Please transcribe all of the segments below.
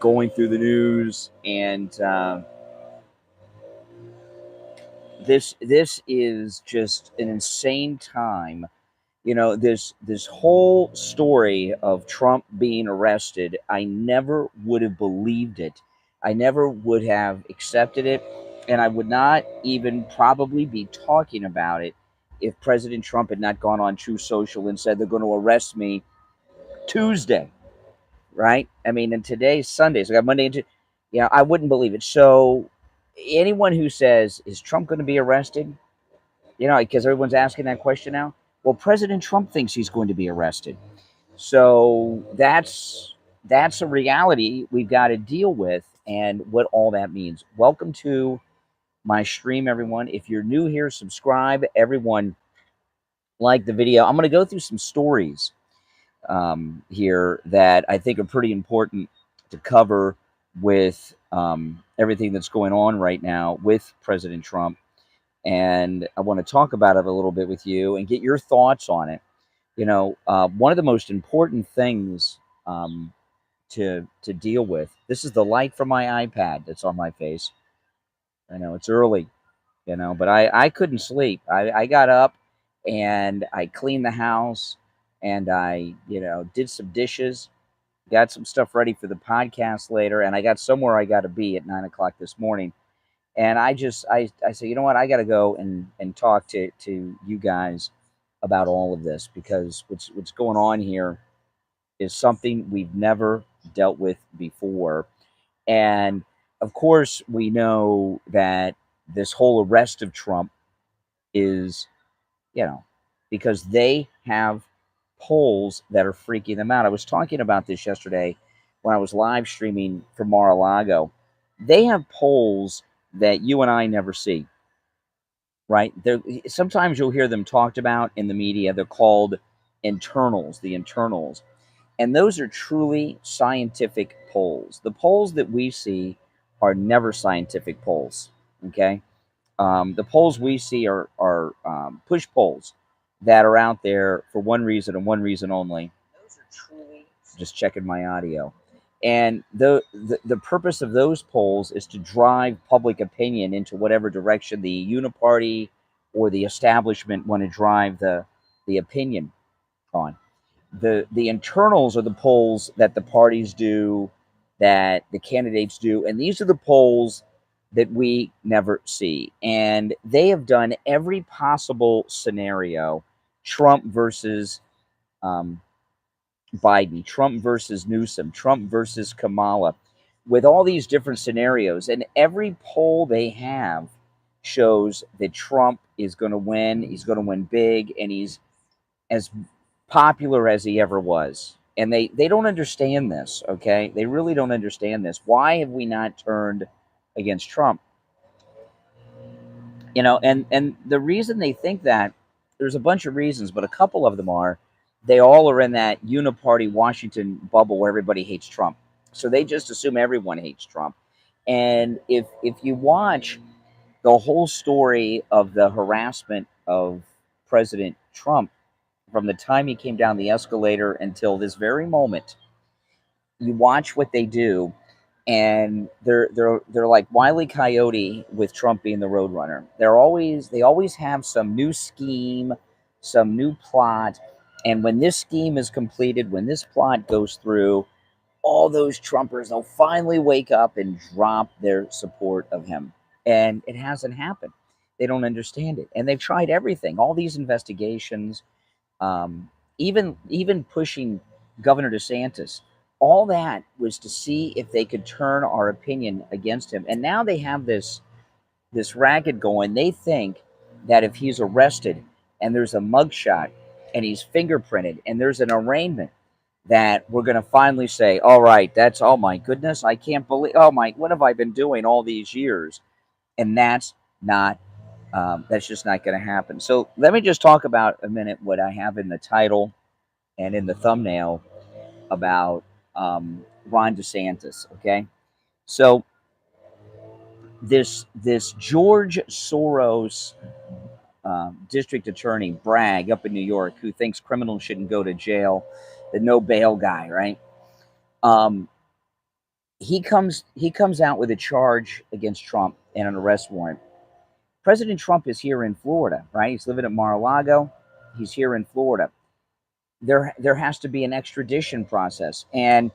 going through the news, and this is just an insane time. This whole story of Trump being arrested, I never would have believed it. I never would have accepted it, and I would not even probably be talking about it if President Trump had not gone on True Social and said they're going to arrest me Tuesday, right? I mean, and today's Sunday, so I got Monday and Tuesday. I wouldn't believe it. So anyone who says, is Trump going to be arrested? Because everyone's asking that question now. Well, President Trump thinks he's going to be arrested. So that's a reality we've got to deal with, and what all that means. Welcome to my stream, everyone. If you're new here, subscribe. Everyone, like the video. I'm going to go through some stories here that I think are pretty important to cover with everything that's going on right now with President Trump. And I want to talk about it a little bit with you and get your thoughts on it. One of the most important things to deal with. This is the light from my iPad that's on my face. I know it's early, but I couldn't sleep. I got up and I cleaned the house, and I did some dishes, got some stuff ready for the podcast later, and I got somewhere I got to be at 9 o'clock this morning. And I said, you know what, I got to go and talk to you guys about all of this, because what's going on here is something we've never dealt with before. And of course, we know that this whole arrest of Trump is, because they have polls that are freaking them out. I was talking about this yesterday when I was live streaming from Mar-a-Lago. They have polls that you and I never see, right? Sometimes you'll hear them talked about in the media. They're called internals, the internals. And those are truly scientific polls. The polls that we see are never scientific polls, okay? The polls we see are push polls that are out there for one reason and one reason only. Those are truly, just checking my audio. And the purpose of those polls is to drive public opinion into whatever direction the uniparty or the establishment want to drive the opinion on. The internals are the polls that the parties do, that the candidates do, and these are the polls that we never see. And they have done every possible scenario: Trump versus Biden, Trump versus Newsom, Trump versus Kamala, with all these different scenarios. And every poll they have shows that Trump is going to win. He's going to win big, and he's as popular as he ever was. And they don't understand this, okay? They really don't understand this. Why have we not turned against Trump? And the reason they think that, there's a bunch of reasons, but a couple of them are, they all are in that uniparty Washington bubble where everybody hates Trump. So they just assume everyone hates Trump. And if you watch the whole story of the harassment of President Trump, from the time he came down the escalator until this very moment, you watch what they do, and they're like Wile E. Coyote with Trump being the Roadrunner. They always have some new scheme, some new plot, and when this scheme is completed, when this plot goes through, all those Trumpers, they'll finally wake up and drop their support of him. And it hasn't happened. They don't understand it, and they've tried everything, all these investigations. Even pushing Governor DeSantis, all that was to see if they could turn our opinion against him. And now they have this racket going. They think that if he's arrested and there's a mugshot and he's fingerprinted and there's an arraignment, that we're going to finally say, all right, oh my goodness, I can't believe, what have I been doing all these years? And that's just not going to happen. So let me just talk about a minute what I have in the title and in the thumbnail about Ron DeSantis. Okay, so this George Soros district attorney, Bragg, up in New York, who thinks criminals shouldn't go to jail, the no bail guy, right? he comes out with a charge against Trump and an arrest warrant. President Trump is here in Florida, right? He's living at Mar-a-Lago. He's here in Florida. There has to be an extradition process, and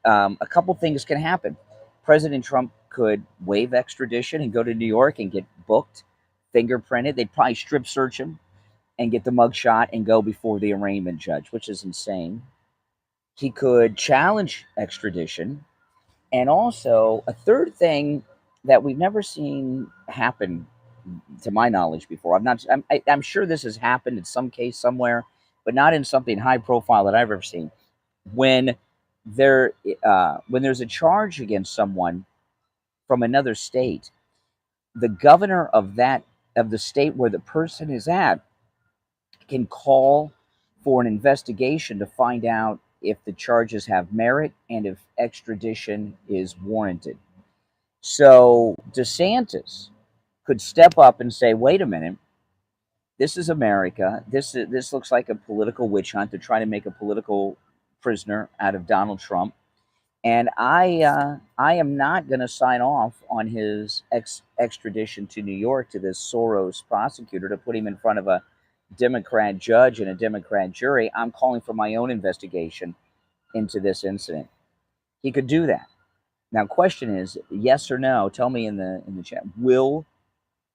a couple things can happen. President Trump could waive extradition and go to New York and get booked, fingerprinted. They'd probably strip search him and get the mugshot and go before the arraignment judge, which is insane. He could challenge extradition. And also, a third thing that we've never seen happen, to my knowledge, before. I'm sure this has happened in some case somewhere, but not in something high profile that I've ever seen. When when there's a charge against someone from another state, the governor of the state where the person is at can call for an investigation to find out if the charges have merit and if extradition is warranted. So DeSantis could step up and say, wait a minute, this is America. This looks like a political witch hunt. They're trying to make a political prisoner out of Donald Trump. And I am not going to sign off on his extradition to New York to this Soros prosecutor to put him in front of a Democrat judge and a Democrat jury. I'm calling for my own investigation into this incident. He could do that. Now, question is, yes or no? Tell me in the chat. Will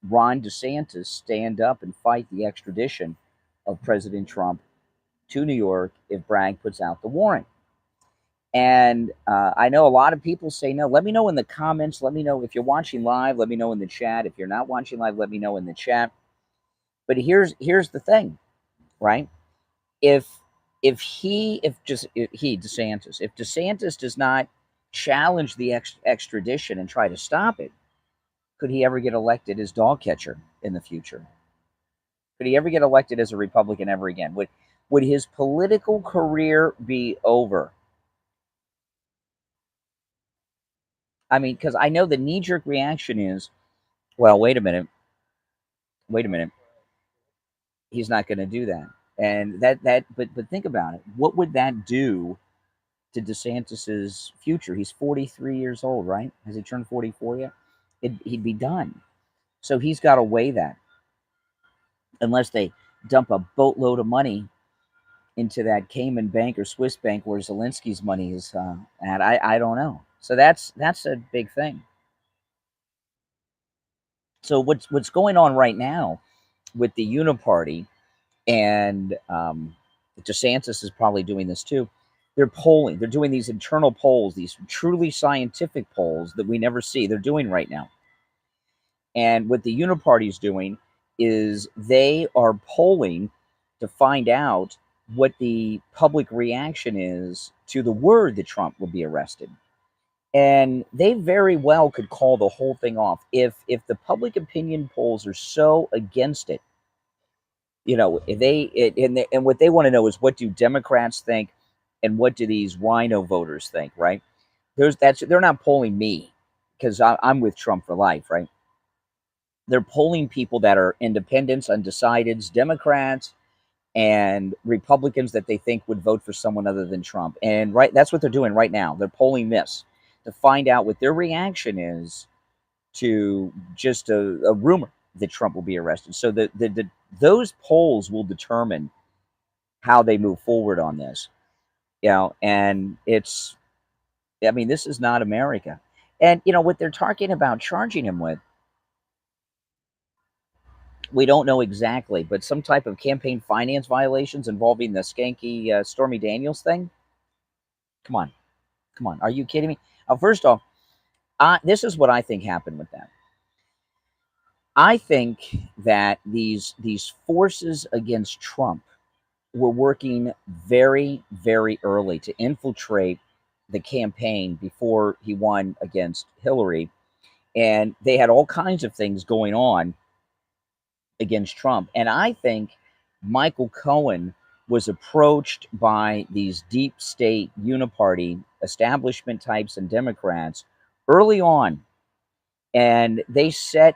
Ron DeSantis stand up and fight the extradition of President Trump to New York if Bragg puts out the warrant? And I know a lot of people say no. Let me know in the comments. Let me know if you're watching live. Let me know in the chat. If you're not watching live, let me know in the chat. But here's the thing, right? If DeSantis does not challenge the extradition and try to stop it, could he ever get elected as dog catcher in the future? Could he ever get elected as a Republican ever again? Would his political career be over? I mean, because I know the knee-jerk reaction is, well, wait a minute. He's not going to do that. And but think about it. What would that do to DeSantis's future? He's 43 years old, right? Has he turned 44 yet? He'd be done. So he's got to weigh that. Unless they dump a boatload of money into that Cayman bank or Swiss bank where Zelensky's money is at. I don't know. So that's a big thing. So what's going on right now with the Uniparty, and DeSantis is probably doing this too. They're polling. They're doing these internal polls, these truly scientific polls that we never see. They're doing right now. And what the Uniparty is doing is they are polling to find out what the public reaction is to the word that Trump will be arrested. And they very well could call the whole thing off if the public opinion polls are so against it. You know, and what they want to know is, what do Democrats think, and what do these rhino voters think, right? They're not polling me because I'm with Trump for life, right? They're polling people that are independents, undecideds, Democrats, and Republicans that they think would vote for someone other than Trump. And that's what they're doing right now. They're polling this to find out what their reaction is to just a rumor that Trump will be arrested. So those polls will determine how they move forward on this. You know, and this is not America. And, you know, what they're talking about charging him with, we don't know exactly, but some type of campaign finance violations involving the skanky Stormy Daniels thing. Come on. Are you kidding me? First off, this is what I think happened with that. I think that these forces against Trump were working very, very early to infiltrate the campaign before he won against Hillary. And they had all kinds of things going on against Trump. And I think Michael Cohen was approached by these deep state uniparty establishment types and Democrats early on, and they set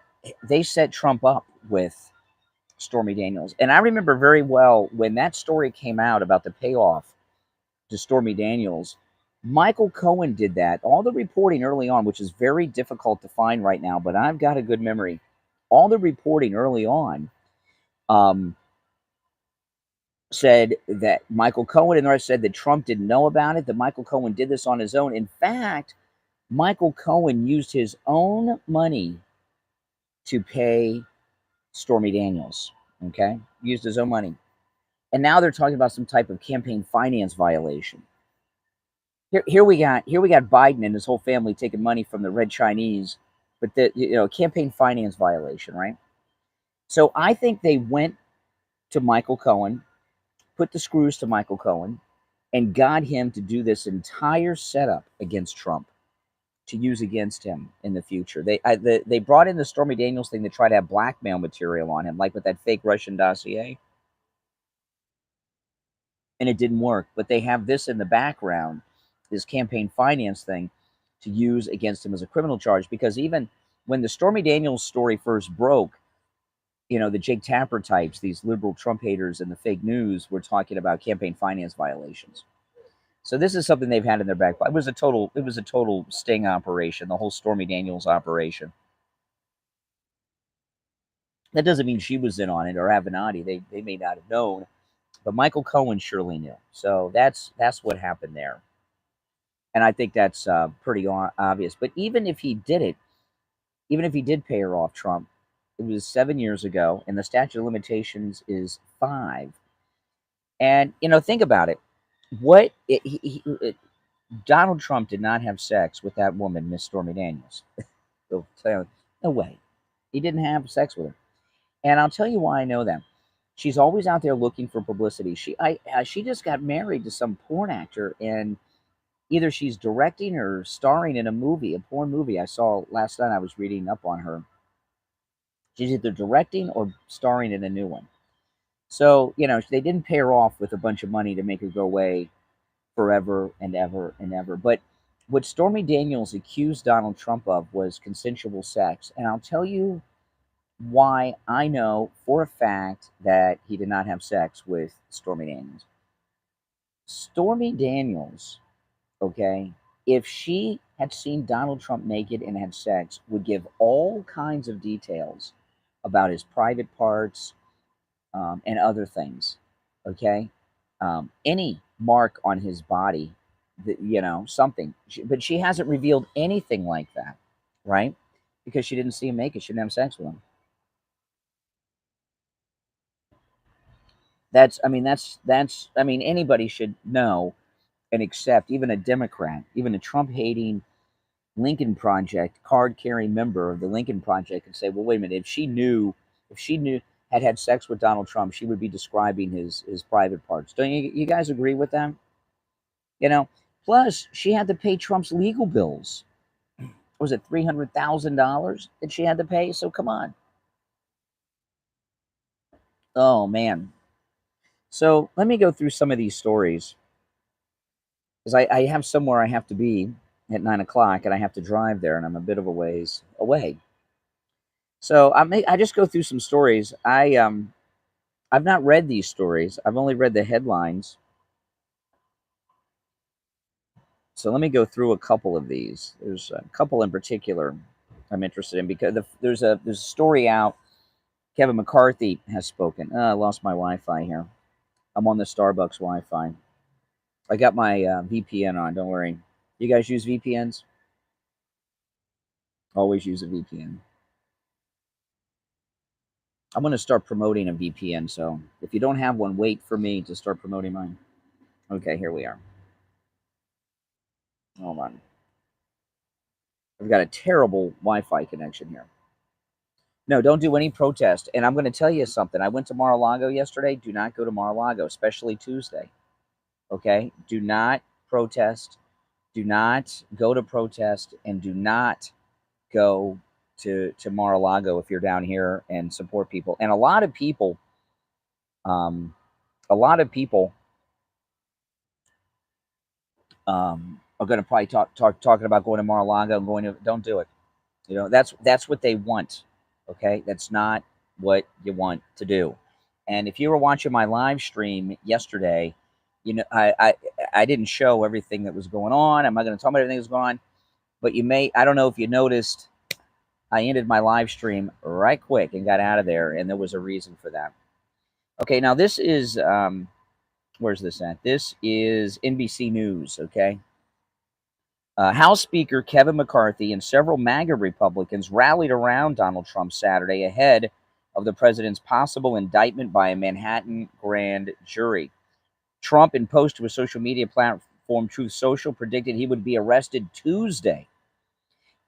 Trump up with Stormy Daniels. And I remember very well when that story came out about the payoff to Stormy Daniels, Michael Cohen did that. All the reporting early on, which is very difficult to find right now, but I've got a good memory. All the reporting early on um, said that Michael Cohen and the rest said that Trump didn't know about it, that Michael Cohen did this on his own. In fact, Michael Cohen used his own money to pay Stormy Daniels. Okay, used his own money, and now they're talking about some type of campaign finance violation. Here we got Biden and his whole family taking money from the Red Chinese, but the campaign finance violation, right? So I think they went to Michael Cohen, put the screws to Michael Cohen, and got him to do this entire setup against Trump to use against him in the future. They brought in the Stormy Daniels thing to try to have blackmail material on him, like with that fake Russian dossier, and it didn't work. But they have this in the background, this campaign finance thing, to use against him as a criminal charge. Because even when the Stormy Daniels story first broke, the Jake Tapper types, these liberal Trump haters and the fake news, were talking about campaign finance violations. So this is something they've had in their back pocket. It was a total sting operation, the whole Stormy Daniels operation. That doesn't mean she was in on it or Avenatti. They may not have known, but Michael Cohen surely knew. So that's what happened there. And I think that's pretty obvious. But even if he did it, even if he did pay her off, Trump, it was 7 years ago, and the statute of limitations is 5. And, think about it. Donald Trump did not have sex with that woman, Miss Stormy Daniels. No way. He didn't have sex with her. And I'll tell you why I know that. She's always out there looking for publicity. She just got married to some porn actor, and either she's directing or starring in a porn movie. I saw last night. I was reading up on her. She's either directing or starring in a new one. So, they didn't pay her off with a bunch of money to make her go away forever and ever and ever. But what Stormy Daniels accused Donald Trump of was consensual sex. And I'll tell you why I know for a fact that he did not have sex with Stormy Daniels. Stormy Daniels, okay, if she had seen Donald Trump naked and had sex, would give all kinds of details about his private parts, and other things, okay? Any mark on his body, something. But she hasn't revealed anything like that, right? Because she didn't see him naked. She didn't have sex with him. Anybody should know and accept, even a Democrat, even a Trump-hating Lincoln Project card-carrying member of the Lincoln Project, and say, well, wait a minute, if she had sex with Donald Trump, she would be describing his private parts. Don't you guys agree with that? Plus she had to pay Trump's legal bills. Was it $300,000 that she had to pay? So come on. Oh man. So let me go through some of these stories, because I have somewhere I have to be at 9 o'clock, and I have to drive there, and I'm a bit of a ways away. So I just go through some stories. I've not read these stories. I've only read the headlines. So let me go through a couple of these. There's a couple in particular I'm interested in, because there's a story out. Kevin McCarthy has spoken. I lost my Wi-Fi here. I'm on the Starbucks Wi-Fi. I got my VPN on. Don't worry. You guys use VPNs? Always use a VPN. I'm going to start promoting a VPN, so if you don't have one, wait for me to start promoting mine. Okay, here we are. Hold on. I've got a terrible Wi-Fi connection here. No, don't do any protest. And I'm going to tell you something. I went to Mar-a-Lago yesterday. Do not go to Mar-a-Lago, especially Tuesday. Okay? Do not protest. Do not go to protest, and do not go to Mar-a-Lago if you're down here, and support people. And a lot of people are going to probably talking about going to Mar-a-Lago and don't do it. That's what they want. Okay, that's not what you want to do. And if you were watching my live stream yesterday, I I didn't show everything that was going on. I'm not going to talk about everything that was going on, but you may, I don't know if you noticed, I ended my live stream right quick and got out of there, and there was a reason for that. Okay, now this is, where's this at? This is NBC News, okay? House Speaker Kevin McCarthy and several MAGA Republicans rallied around Donald Trump Saturday ahead of the president's possible indictment by a Manhattan grand jury. Trump, in post to a social media platform, Truth Social, predicted he would be arrested Tuesday.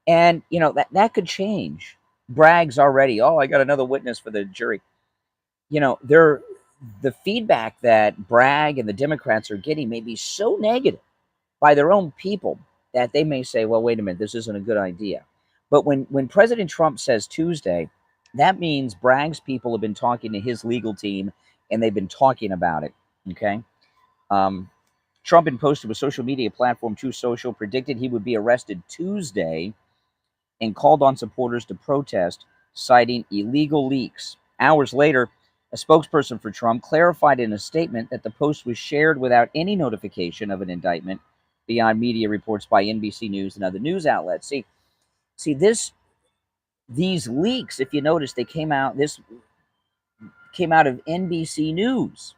And, you know, that could change. Bragg's already, oh, I got another witness for the jury. You know, the feedback that Bragg and the Democrats are getting may be so negative by their own people that they may say, well, wait a minute, this isn't a good idea. But when President Trump says Tuesday, that means Bragg's people have been talking to his legal team, and they've been talking about it, okay? Trump, in post to a social media platform, Truth Social, predicted he would be arrested Tuesday and called on supporters to protest, citing illegal leaks. Hours later, a spokesperson for Trump clarified in a statement that the post was shared without any notification of an indictment beyond media reports by NBC News and other news outlets. See these leaks, if you notice, this came out of NBC News.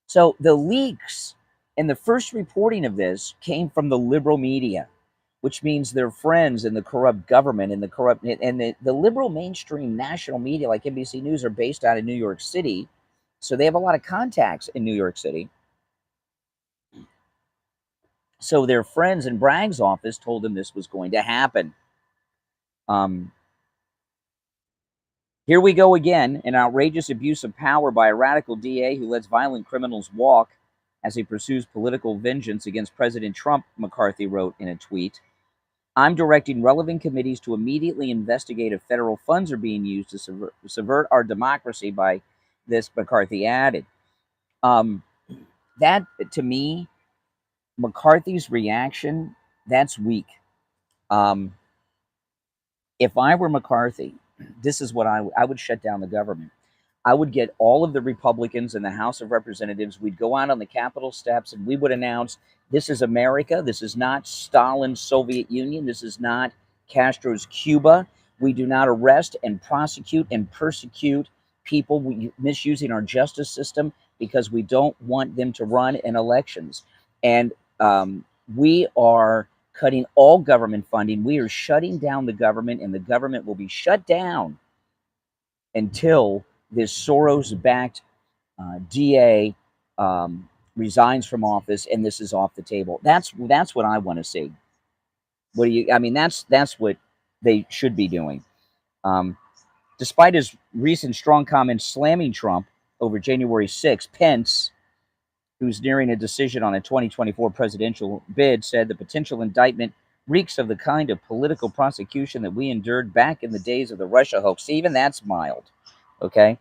So the leaks and the first reporting of this came from the liberal media, which means they're friends in the corrupt government and the liberal mainstream national media like NBC News are based out of New York City. So they have a lot of contacts in New York City. So their friends in Bragg's office told them this was going to happen. Here we go again, an outrageous abuse of power by a radical DA who lets violent criminals walk as he pursues political vengeance against President Trump, McCarthy wrote in a tweet. I'm directing relevant committees to immediately investigate if federal funds are being used to subvert our democracy by this, McCarthy added. That, to me, McCarthy's reaction, that's weak. If I were McCarthy, this is what I would shut down the government. I would get all of the Republicans in the House of Representatives. We'd go out on the Capitol steps and we would announce, this is America. This is not Stalin's Soviet Union. This is not Castro's Cuba. We do not arrest and prosecute and persecute people misusing our justice system because we don't want them to run in elections. And we are cutting all government funding. We are shutting down the government, and the government will be shut down until this Soros-backed DA resigns from office, and this is off the table. That's what I want to see. What do you? I mean, that's what they should be doing. Despite his recent strong comments slamming Trump over January 6th, Pence, who's nearing a decision on a 2024 presidential bid, said the potential indictment reeks of the kind of political prosecution that we endured back in the days of the Russia hoax. Even that's mild, okay?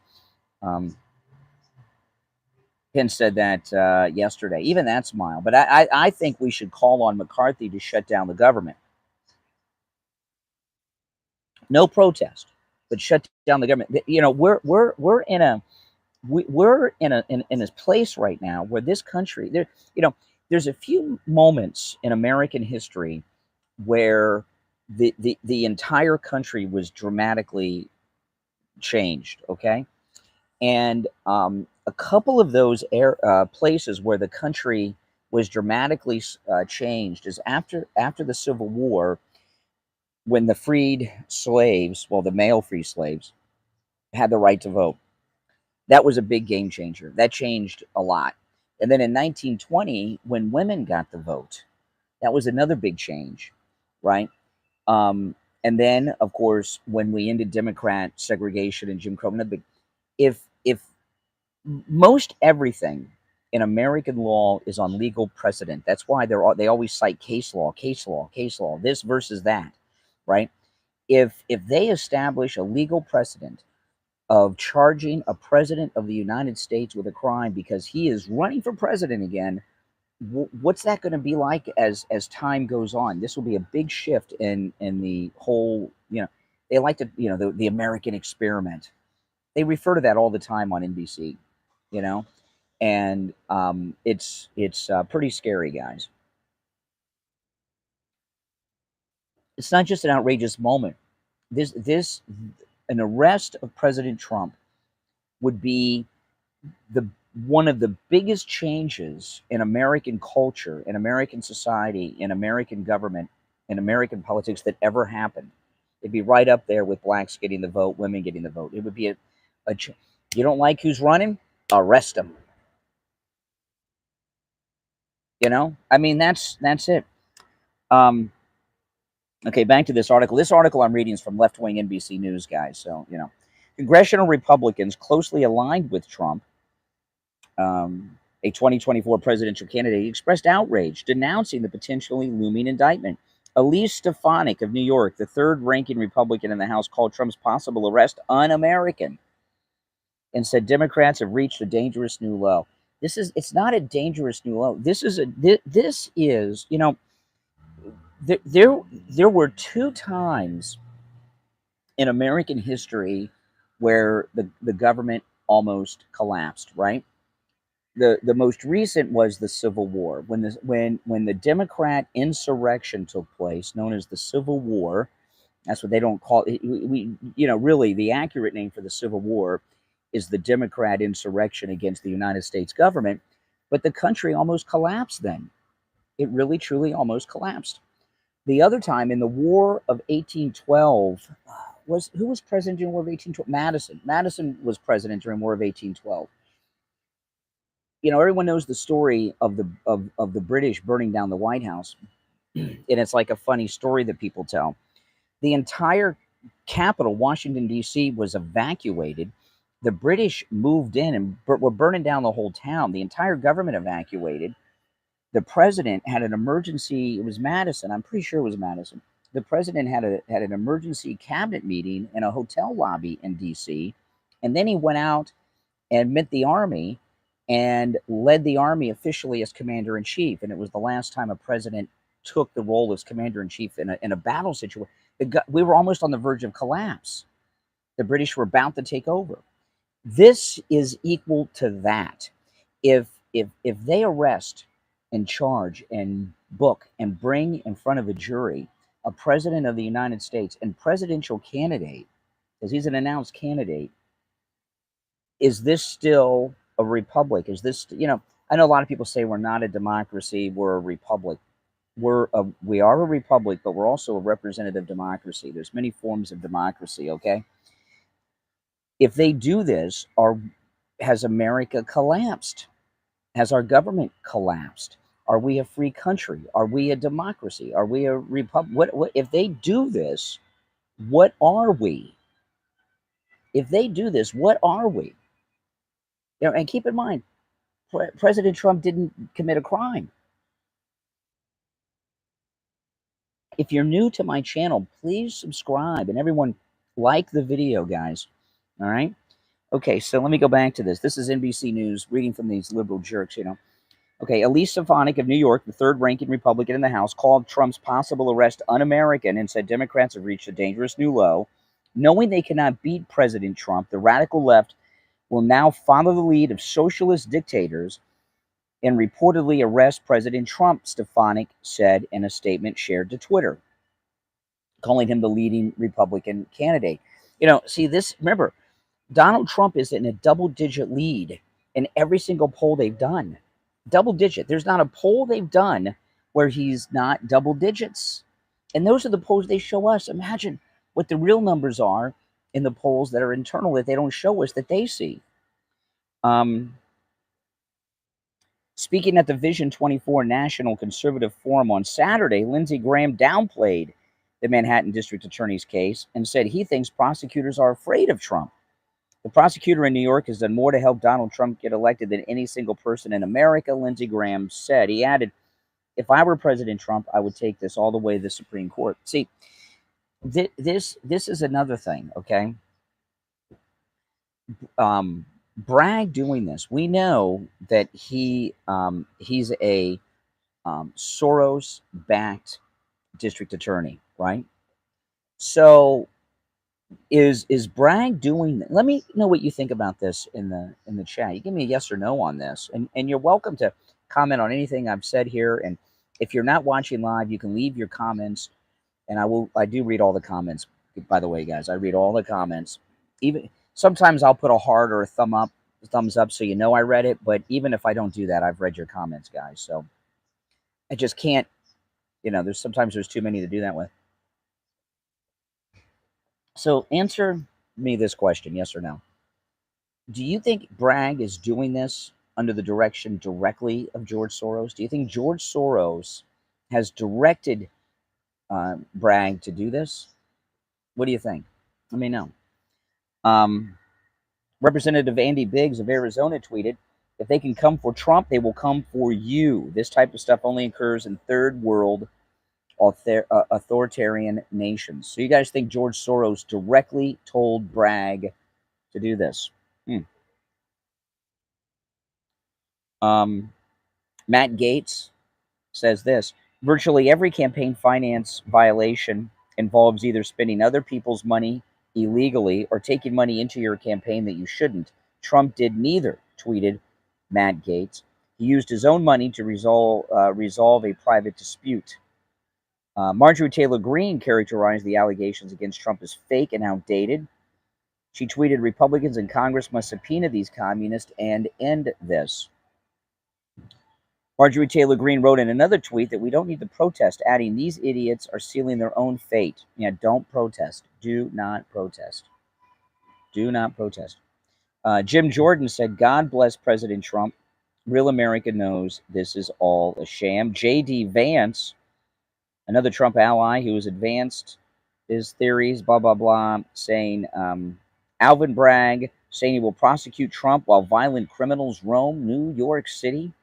Pence said that yesterday. Even that's mild. But I think we should call on McCarthy to shut down the government. No protest, but shut down the government. You know, we're in a place right now where this country, there's a few moments in American history where the entire country was dramatically changed, okay? And a couple of those places where the country was dramatically changed is after the Civil War, when the freed slaves, well, the male free slaves, had the right to vote. That was a big game changer. That changed a lot. And then in 1920, when women got the vote, that was another big change, right? And then, of course, when we ended Democrat segregation and Jim Crow, if most everything in American law is on legal precedent, that's why they always cite case law, this versus that, right? If they establish a legal precedent of charging a president of the United States with a crime because he is running for president again, what's that going to be like as time goes on? This will be a big shift in the whole, they like to, the American experiment. They refer to that all the time on NBC, And it's pretty scary, guys. It's not just an outrageous moment. This an arrest of President Trump would be the one of the biggest changes in American culture, in American society, in American government, in American politics that ever happened. It'd be right up there with blacks getting the vote, women getting the vote. It would be you don't like who's running? Arrest him. You know, I mean, that's it. Okay, back to this article. This article I'm reading is from left-wing NBC News, guys. So, you know, congressional Republicans closely aligned with Trump, a 2024 presidential candidate, expressed outrage, denouncing the potentially looming indictment. Elise Stefanik of New York, the third-ranking Republican in the House, called Trump's possible arrest un-American and said Democrats have reached a dangerous new low. It's not a dangerous new low. This is, you know, there were two times in American history where the government almost collapsed, right? The most recent was the Civil War, when the Democrat insurrection took place, known as the Civil War. That's what they don't call it. You know, really, the accurate name for the Civil War is the Democrat insurrection against the United States government. But the country almost collapsed then. It really, truly almost collapsed. The other time, in the War of 1812, who was president during the War of 1812? Madison. Madison was president during the War of 1812. You know, everyone knows the story of the British burning down the White House, and it's like a funny story that people tell. The entire capital, Washington, D.C., was evacuated. The British moved in and were burning down the whole town. The entire government evacuated. The president had an emergency. It was Madison. I'm pretty sure it was Madison. The president had an emergency cabinet meeting in a hotel lobby in D.C., and then he went out and met the army and led the army officially as commander-in-chief. And it was the last time a president took the role as commander-in-chief in a battle situation. We were almost on the verge of collapse. The British were about to take over. This is equal to that. If they arrest and charge and book and bring in front of a jury a president of the United States and presidential candidate, because he's an announced candidate, is this still a republic? Is this, you know, I know a lot of people say we're not a democracy, we're a republic. We are a republic, but we're also a representative democracy. There's many forms of democracy, okay? If they do this, has America collapsed? Has our government collapsed? Are we a free country? Are we a democracy? Are we a republic? What if they do this? What are we? If they do this, what are we? You know, and keep in mind, President Trump didn't commit a crime. If you're new to my channel, please subscribe, and everyone like the video, guys. All right. Okay, so let me go back to this. This is NBC News, reading from these liberal jerks, you know. Okay, Elise Stefanik of New York, the third-ranking Republican in the House, called Trump's possible arrest un-American and said Democrats have reached a dangerous new low. Knowing they cannot beat President Trump, the radical left will now follow the lead of socialist dictators and reportedly arrest President Trump, Stefanik said in a statement shared to Twitter, calling him the leading Republican candidate. You know, see this, remember, Donald Trump is in a double-digit lead in every single poll they've done. Double digit. There's not a poll they've done where he's not double digits. And those are the polls they show us. Imagine what the real numbers are in the polls that are internal that they don't show us, that they see. Speaking at the Vision 24 National Conservative Forum on Saturday, Lindsey Graham downplayed the Manhattan District Attorney's case and said he thinks prosecutors are afraid of Trump. The prosecutor in New York has done more to help Donald Trump get elected than any single person in America, Lindsey Graham said. He added, if I were President Trump, I would take this all the way to the Supreme Court. See, this is another thing, okay? Bragg doing this. We know that he's a Soros-backed district attorney, right? So Is Bragg doing that? Let me know what you think about this in the chat. You give me a yes or no on this, and you're welcome to comment on anything I've said here. And if you're not watching live, you can leave your comments, and I do read all the comments. By the way, guys, I read all the comments. Even sometimes I'll put a heart or a thumbs up, so you know I read it. But even if I don't do that, I've read your comments, guys. So I just can't. There's too many to do that with. So answer me this question, yes or no. Do you think Bragg is doing this under the direction directly of George Soros? Do you think George Soros has directed Bragg to do this? What do you think? Let me know. Representative Andy Biggs of Arizona tweeted, "If they can come for Trump, they will come for you. This type of stuff only occurs in third world authoritarian nations." So you guys think George Soros directly told Bragg to do this? Matt Gaetz says this: virtually every campaign finance violation involves either spending other people's money illegally or taking money into your campaign that you shouldn't. Trump did neither, tweeted Matt Gaetz. He used his own money to resolve a private dispute. Marjorie Taylor Greene characterized the allegations against Trump as fake and outdated. She tweeted, "Republicans in Congress must subpoena these communists and end this." Marjorie Taylor Greene wrote in another tweet that we don't need to protest, adding, "These idiots are sealing their own fate." Yeah, don't protest. Do not protest. Do not protest. Jim Jordan said, "God bless President Trump. Real America knows this is all a sham." J.D. Vance, another Trump ally who has advanced his theories, blah, blah, blah, saying, Alvin Bragg saying he will prosecute Trump while violent criminals roam New York City.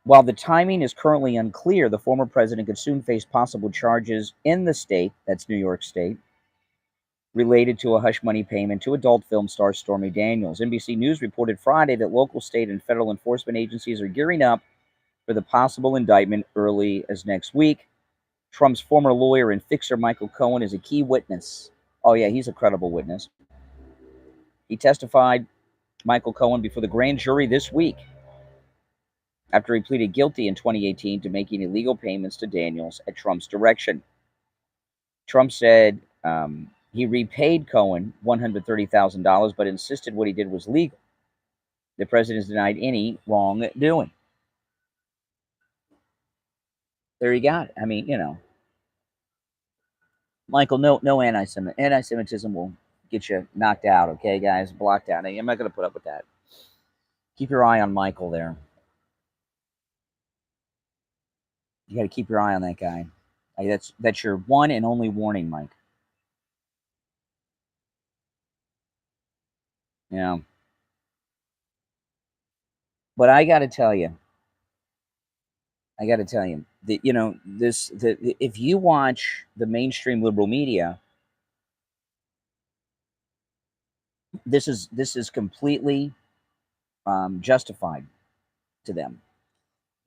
While the timing is currently unclear, the former president could soon face possible charges in the state, that's New York State, related to a hush money payment to adult film star Stormy Daniels. NBC News reported Friday that local, state, and federal enforcement agencies are gearing up for the possible indictment early as next week. Trump's former lawyer and fixer Michael Cohen is a key witness. Oh, yeah, he's a credible witness. He testified, Michael Cohen, before the grand jury this week, after he pleaded guilty in 2018 to making illegal payments to Daniels at Trump's direction. Trump said he repaid Cohen $130,000, but insisted what he did was legal. The president has denied any wrongdoing. There you got it. I mean, Michael, no anti-Semitism will get you knocked out, okay, guys? Blocked out. I'm not going to put up with that. Keep your eye on Michael there. You got to keep your eye on that guy. That's your one and only warning, Mike. Yeah. But I got to tell you that if you watch the mainstream liberal media, this is completely justified to them.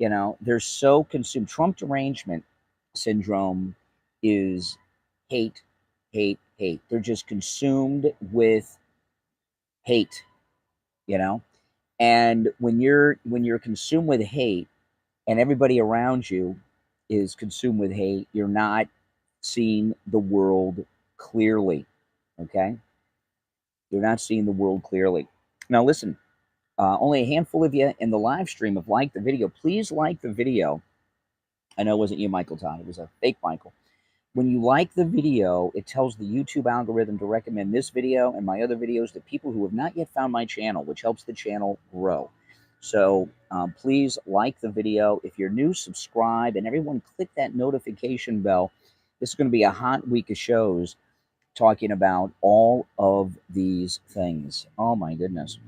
They're so consumed. Trump derangement syndrome is hate, hate, hate. They're just consumed with hate, and when you're consumed with hate and everybody around you is consumed with hate, you're not seeing the world clearly. Okay, you're not seeing the world clearly. Now listen, only a handful of you in the live stream have liked the video. Please like the video. I know it wasn't you, Michael Todd. It was a fake Michael. When you like the video, it tells the YouTube algorithm to recommend this video and my other videos to people who have not yet found my channel, which helps the channel grow. So please like the video. If you're new, subscribe, and everyone click that notification bell. This is going to be a hot week of shows talking about all of these things. Oh, my goodness.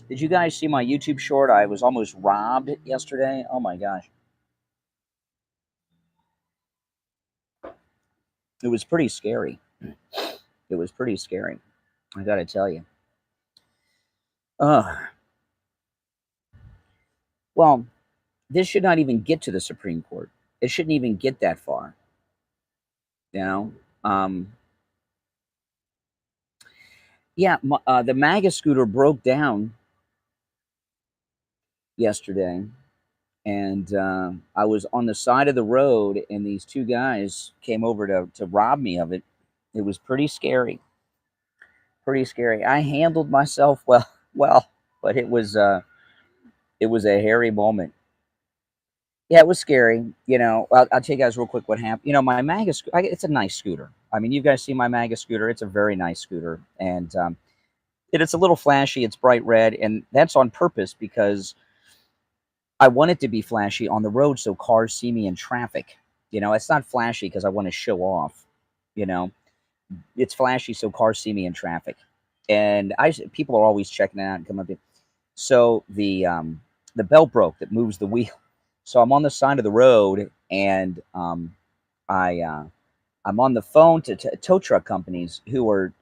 Did you guys see my YouTube short? I was almost robbed yesterday. Oh, my gosh. It was pretty scary. It was pretty scary, I got to tell you. Well, this should not even get to the Supreme Court. It shouldn't even get that far. Yeah, the MAGA scooter broke down yesterday, and I was on the side of the road, and these two guys came over to rob me of it. It was pretty scary, pretty scary. I handled myself well, well, but it was a hairy moment. Yeah, it was scary. I'll tell you guys real quick what happened. My MAGA, it's a nice scooter. I mean, you guys see my MAGA scooter. It's a very nice scooter. And it's a little flashy. It's bright red. And that's on purpose because I want it to be flashy on the road so cars see me in traffic. It's not flashy because I want to show off. You know, it's flashy so cars see me in traffic. And people are always checking it out and coming up to. So the belt broke that moves the wheel. So I'm on the side of the road, and I'm on the phone to tow truck companies who are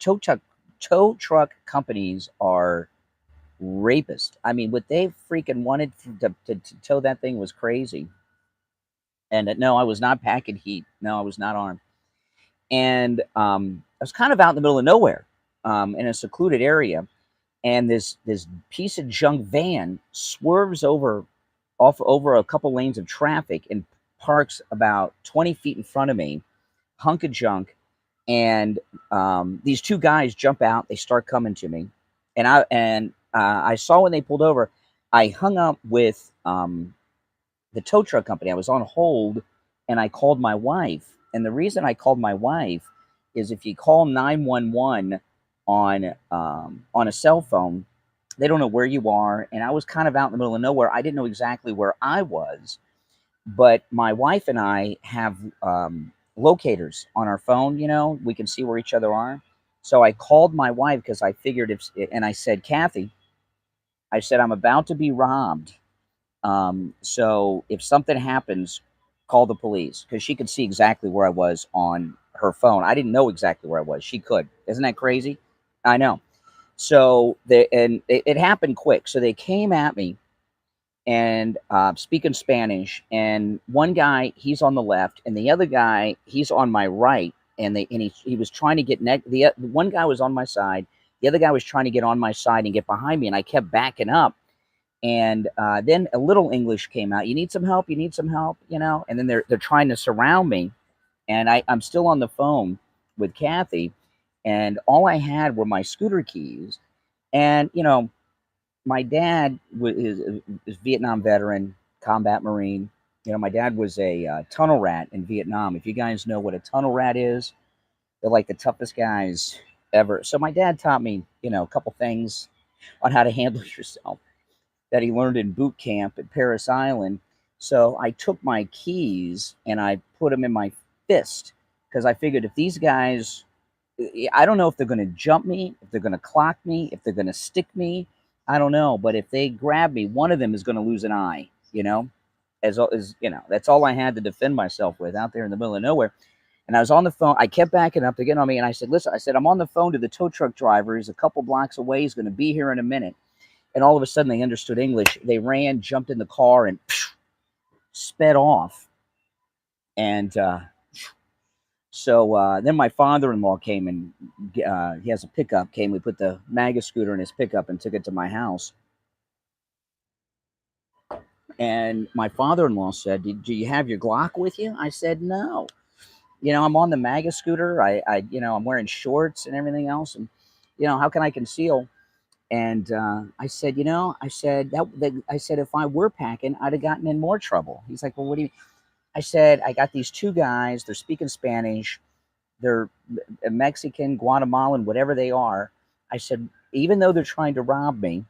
tow truck companies are rapists. I mean, what they freaking wanted to tow that thing was crazy. And no, I was not packing heat. No, I was not armed. And I was kind of out in the middle of nowhere, in a secluded area, and this piece of junk van swerves over a couple lanes of traffic and parks about 20 feet in front of me, hunk of junk. And these two guys jump out. They start coming to me, and I saw when they pulled over. I hung up with the tow truck company. I was on hold, and I called my wife. And the reason I called my wife is if you call 911 on a cell phone, they don't know where you are. And I was kind of out in the middle of nowhere. I didn't know exactly where I was, but my wife and I have locators on our phone. We can see where each other are. So I called my wife because I figured and I said, Kathy, I said, I'm about to be robbed. So if something happens, call the police, because she could see exactly where I was on her phone. I didn't know exactly where I was. She could. Isn't that crazy? I know. So it happened quick. So they came at me and speaking Spanish, and one guy, he's on the left, and the other guy, he's on my right, and he was trying to get the one guy was on my side, the other guy was trying to get on my side and get behind me, and I kept backing up. And then a little English came out. You need some help. You need some help. And then they're trying to surround me, and I'm still on the phone with Kathy, and all I had were my scooter keys. And my dad is Vietnam veteran, combat Marine. My dad was a tunnel rat in Vietnam. If you guys know what a tunnel rat is, they're like the toughest guys ever. So my dad taught me, a couple things on how to handle yourself that he learned in boot camp at Paris Island. So I took my keys and I put them in my fist because I figured if these guys, I don't know if they're going to jump me, if they're going to clock me, if they're going to stick me. I don't know. But if they grab me, one of them is going to lose an eye, as that's all I had to defend myself with out there in the middle of nowhere. And I was on the phone. I kept backing up to get on me. And I said, listen, I said, I'm on the phone to the tow truck driver. He's a couple blocks away. He's going to be here in a minute. And all of a sudden they understood English. They ran, jumped in the car, and sped off. And so then my father-in-law came, and he has a pickup, came. We put the MAGA scooter in his pickup and took it to my house. And my father-in-law said, do you have your Glock with you? I said, no. I'm on the MAGA scooter. I'm wearing shorts and everything else. And, how can I conceal? And I said, I said, I said, if I were packing, I'd have gotten in more trouble. He's like, well, what do you mean? I said, I got these two guys. They're speaking Spanish. They're Mexican, Guatemalan, whatever they are. I said, even though they're trying to rob me,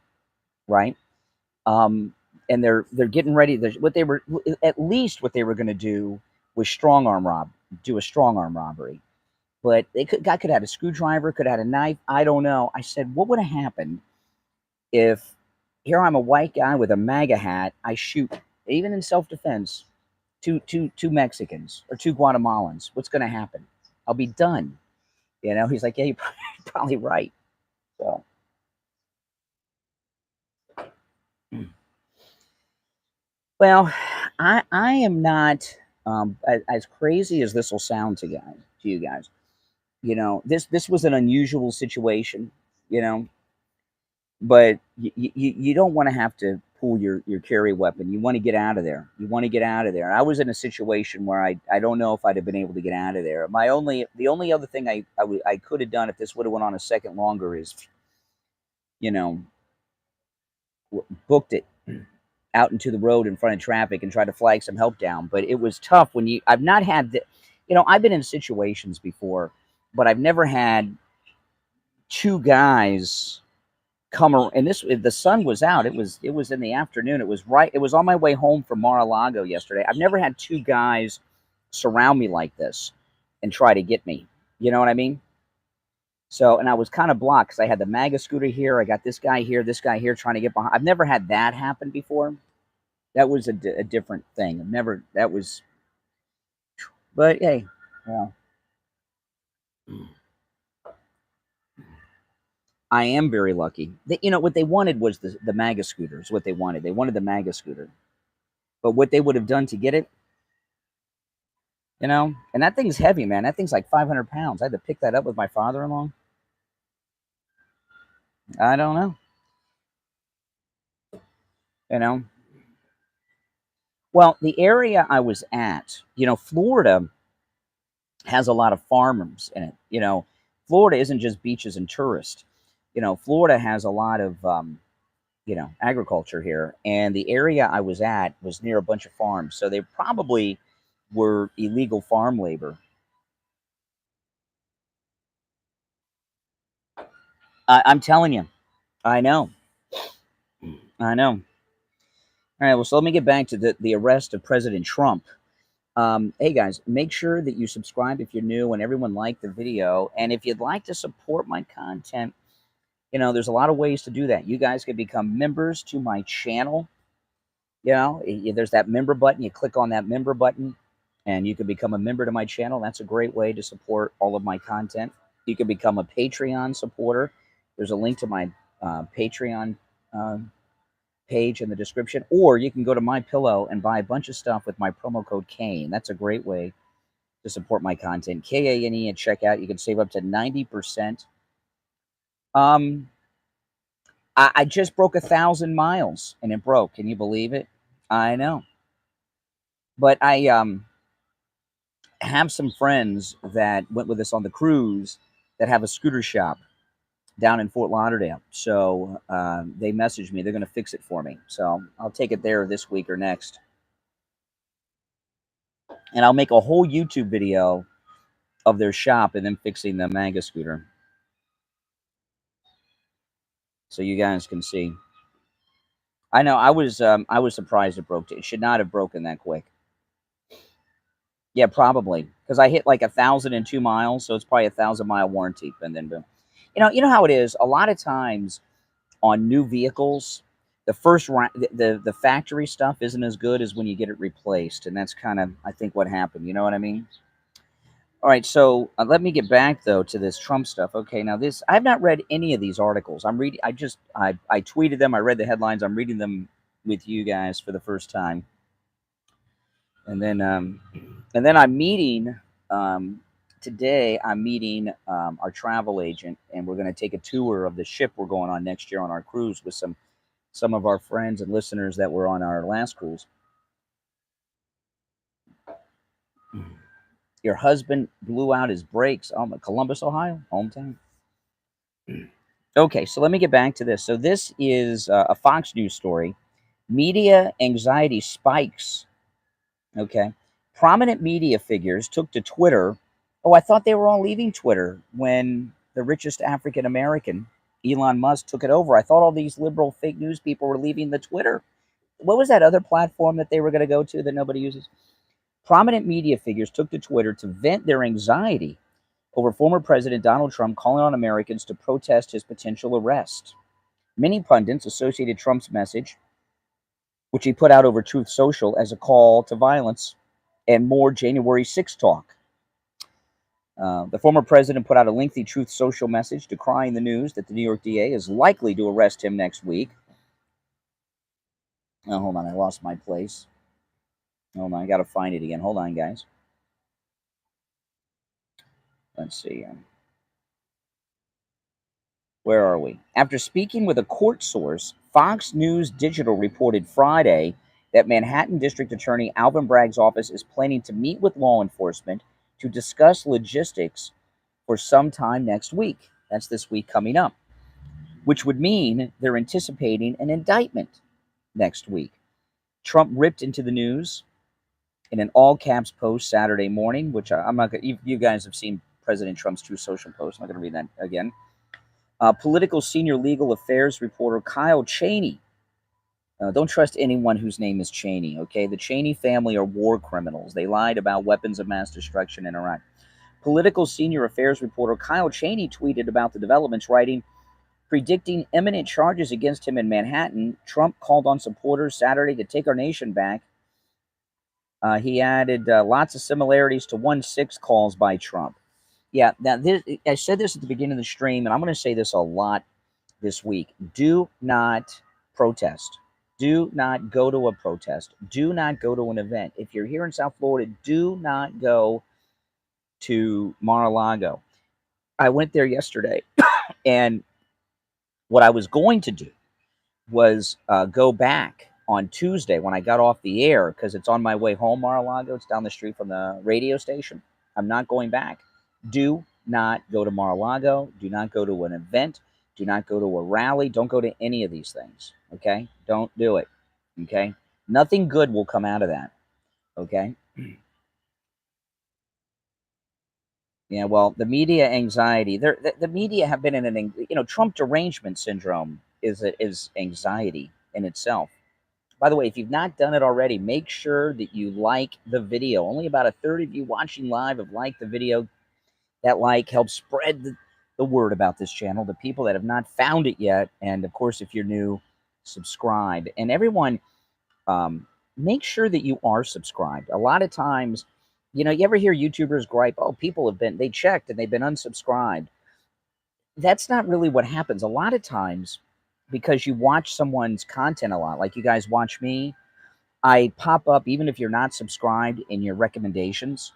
right? And they're getting ready. At least what they were going to do was do a strong arm robbery. But guy could have had a screwdriver, could have had a knife. I don't know. I said, what would have happened if here I'm a white guy with a MAGA hat, I shoot, even in self-defense, two Mexicans or two Guatemalans? What's going to happen? I'll be done. He's like, yeah, you're probably right. So, well, I am not As crazy as this will sound to you guys, this was an unusual situation, you know, but you don't want to have to pull your carry weapon. You want to get out of there. You want to get out of there. I was in a situation where I don't know if I'd have been able to get out of there. The only other thing I could have done if this would have went on a second longer is, you know, booked it out into the road in front of traffic and tried to flag some help down. But it was tough when I've not had I've been in situations before, but I've never had two guys come around. And the sun was out. It was in the afternoon. It was on my way home from Mar-a-Lago yesterday. I've never had two guys surround me like this and try to get me. You know what I mean? So, and I was kind of blocked because I had the MAGA scooter here. I got this guy here trying to get behind. I've never had that happen before. That was a different thing. But hey, well, I am very lucky. What they wanted was the MAGA scooters. What they wanted. They wanted the MAGA scooter. But what they would have done to get it, and that thing's heavy, man. That thing's like 500 pounds. I had to pick that up with my father-in-law. I don't know. Well, the area I was at, Florida has a lot of farmers in it. Florida isn't just beaches and tourists. Florida has a lot of, agriculture here. And the area I was at was near a bunch of farms. So they probably were illegal farm labor. I'm telling you. I know. All right, well, so let me get back to the arrest of President Trump. Hey, guys, make sure that you subscribe if you're new and everyone like the video. And if you'd like to support my content, there's a lot of ways to do that. You guys can become members to my channel. There's that member button. You click on that member button, and you can become a member to my channel. That's a great way to support all of my content. You can become a Patreon supporter. There's a link to my Patreon page in the description, or you can go to My Pillow and buy a bunch of stuff with my promo code Kane. That's a great way to support my content. KANE at checkout. You can save up to 90%. I just broke 1,000 miles, and it broke. Can you believe it? I know. But I have some friends that went with us on the cruise that have a scooter shop down in Fort Lauderdale. So they messaged me. They're going to fix it for me. So I'll take it there this week or next. And I'll make a whole YouTube video of their shop and them fixing the MAGA scooter. So you guys can see. I know I was surprised it broke. It should not have broken that quick. Yeah, probably. Because I hit like 1,002 miles. So it's probably a 1,000-mile warranty. And then boom. You know how it is. A lot of times on new vehicles, the first the factory stuff isn't as good as when you get it replaced, and that's kind of, I think, what happened. You know what I mean? All right, so let me get back though to this Trump stuff. Okay, now I've not read any of these articles. I'm reading. I tweeted them. I read the headlines. I'm reading them with you guys for the first time, and then I'm meeting. Today, I'm meeting our travel agent, and we're going to take a tour of the ship we're going on next year on our cruise with some of our friends and listeners that were on our last cruise. Your husband blew out his brakes. Columbus, Ohio, hometown. Okay, so let me get back to this. So this is a Fox News story. Media anxiety spikes. Okay. Prominent media figures took to Twitter. Oh, I thought they were all leaving Twitter when the richest African American, Elon Musk, took it over. I thought all these liberal fake news people were leaving the Twitter. What was that other platform that they were going to go to that nobody uses? Prominent media figures took to Twitter to vent their anxiety over former President Donald Trump calling on Americans to protest his potential arrest. Many pundits associated Trump's message, which he put out over Truth Social, as a call to violence and more January 6 talk. The former president put out a lengthy Truth Social message decrying the news that the New York DA is likely to arrest him next week. Oh, hold on, I lost my place. Hold on, I got to find it again. Hold on, guys. Let's see. Where are we? After speaking with a court source, Fox News Digital reported Friday that Manhattan District Attorney Alvin Bragg's office is planning to meet with law enforcement to discuss logistics for sometime next week. That's this week coming up, which would mean they're anticipating an indictment next week. Trump ripped into the news in an all caps post Saturday morning, which I'm not going to, you guys have seen President Trump's True Social post. I'm not going to read that again. Political senior legal affairs reporter Kyle Cheney. Don't trust anyone whose name is Cheney, okay? The Cheney family are war criminals. They lied about weapons of mass destruction in Iraq. Political senior affairs reporter Kyle Cheney tweeted about the developments, writing, predicting imminent charges against him in Manhattan, Trump called on supporters Saturday to take our nation back. He added lots of similarities to 1-6 calls by Trump. Yeah, now I said this at the beginning of the stream, and I'm going to say this a lot this week. Do not protest. Do not go to a protest. Do not go to an event. If you're here in South Florida, do not go to Mar-a-Lago. I went there yesterday, and what I was going to do was go back on Tuesday when I got off the air, because it's on my way home, Mar-a-Lago. It's down the street from the radio station. I'm not going back. Do not go to Mar-a-Lago. Do not go to an event. Do not go to a rally. Don't go to any of these things, okay? Don't do it, okay? Nothing good will come out of that, okay? Yeah, well, the media anxiety, the media have been in an, Trump derangement syndrome is anxiety in itself. By the way, if you've not done it already, make sure that you like the video. Only about a third of you watching live have liked the video. That like helps spread the word about this channel to people that have not found it yet. And of course, if you're new, subscribe. And everyone, make sure that you are subscribed. A lot of times, you ever hear YouTubers gripe, oh, they checked and they've been unsubscribed. That's not really what happens. A lot of times, because you watch someone's content a lot, like you guys watch me, I pop up, even if you're not subscribed, in your recommendations,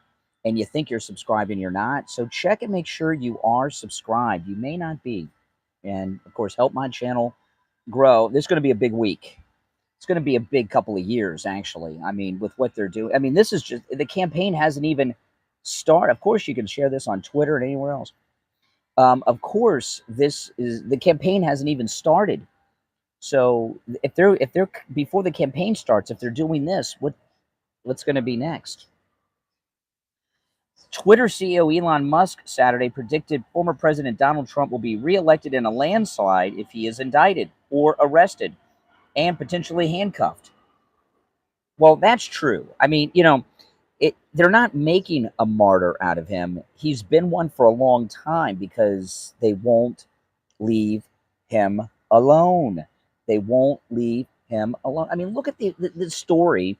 and you think you're subscribed and you're not. So check and make sure you are subscribed. You may not be. And of course, help my channel grow. This is going to be a big week. It's going to be a big couple of years, actually. I mean, with what they're doing. I mean, this is just, the campaign hasn't even started. Of course, you can share this on Twitter and anywhere else. Of course, the campaign hasn't even started. So if they're before the campaign starts, if they're doing this, what's going to be next? Twitter CEO Elon Musk Saturday predicted former President Donald Trump will be reelected in a landslide if he is indicted or arrested and potentially handcuffed. Well, that's true. I mean, they're not making a martyr out of him. He's been one for a long time because they won't leave him alone. They won't leave him alone. I mean, look at the story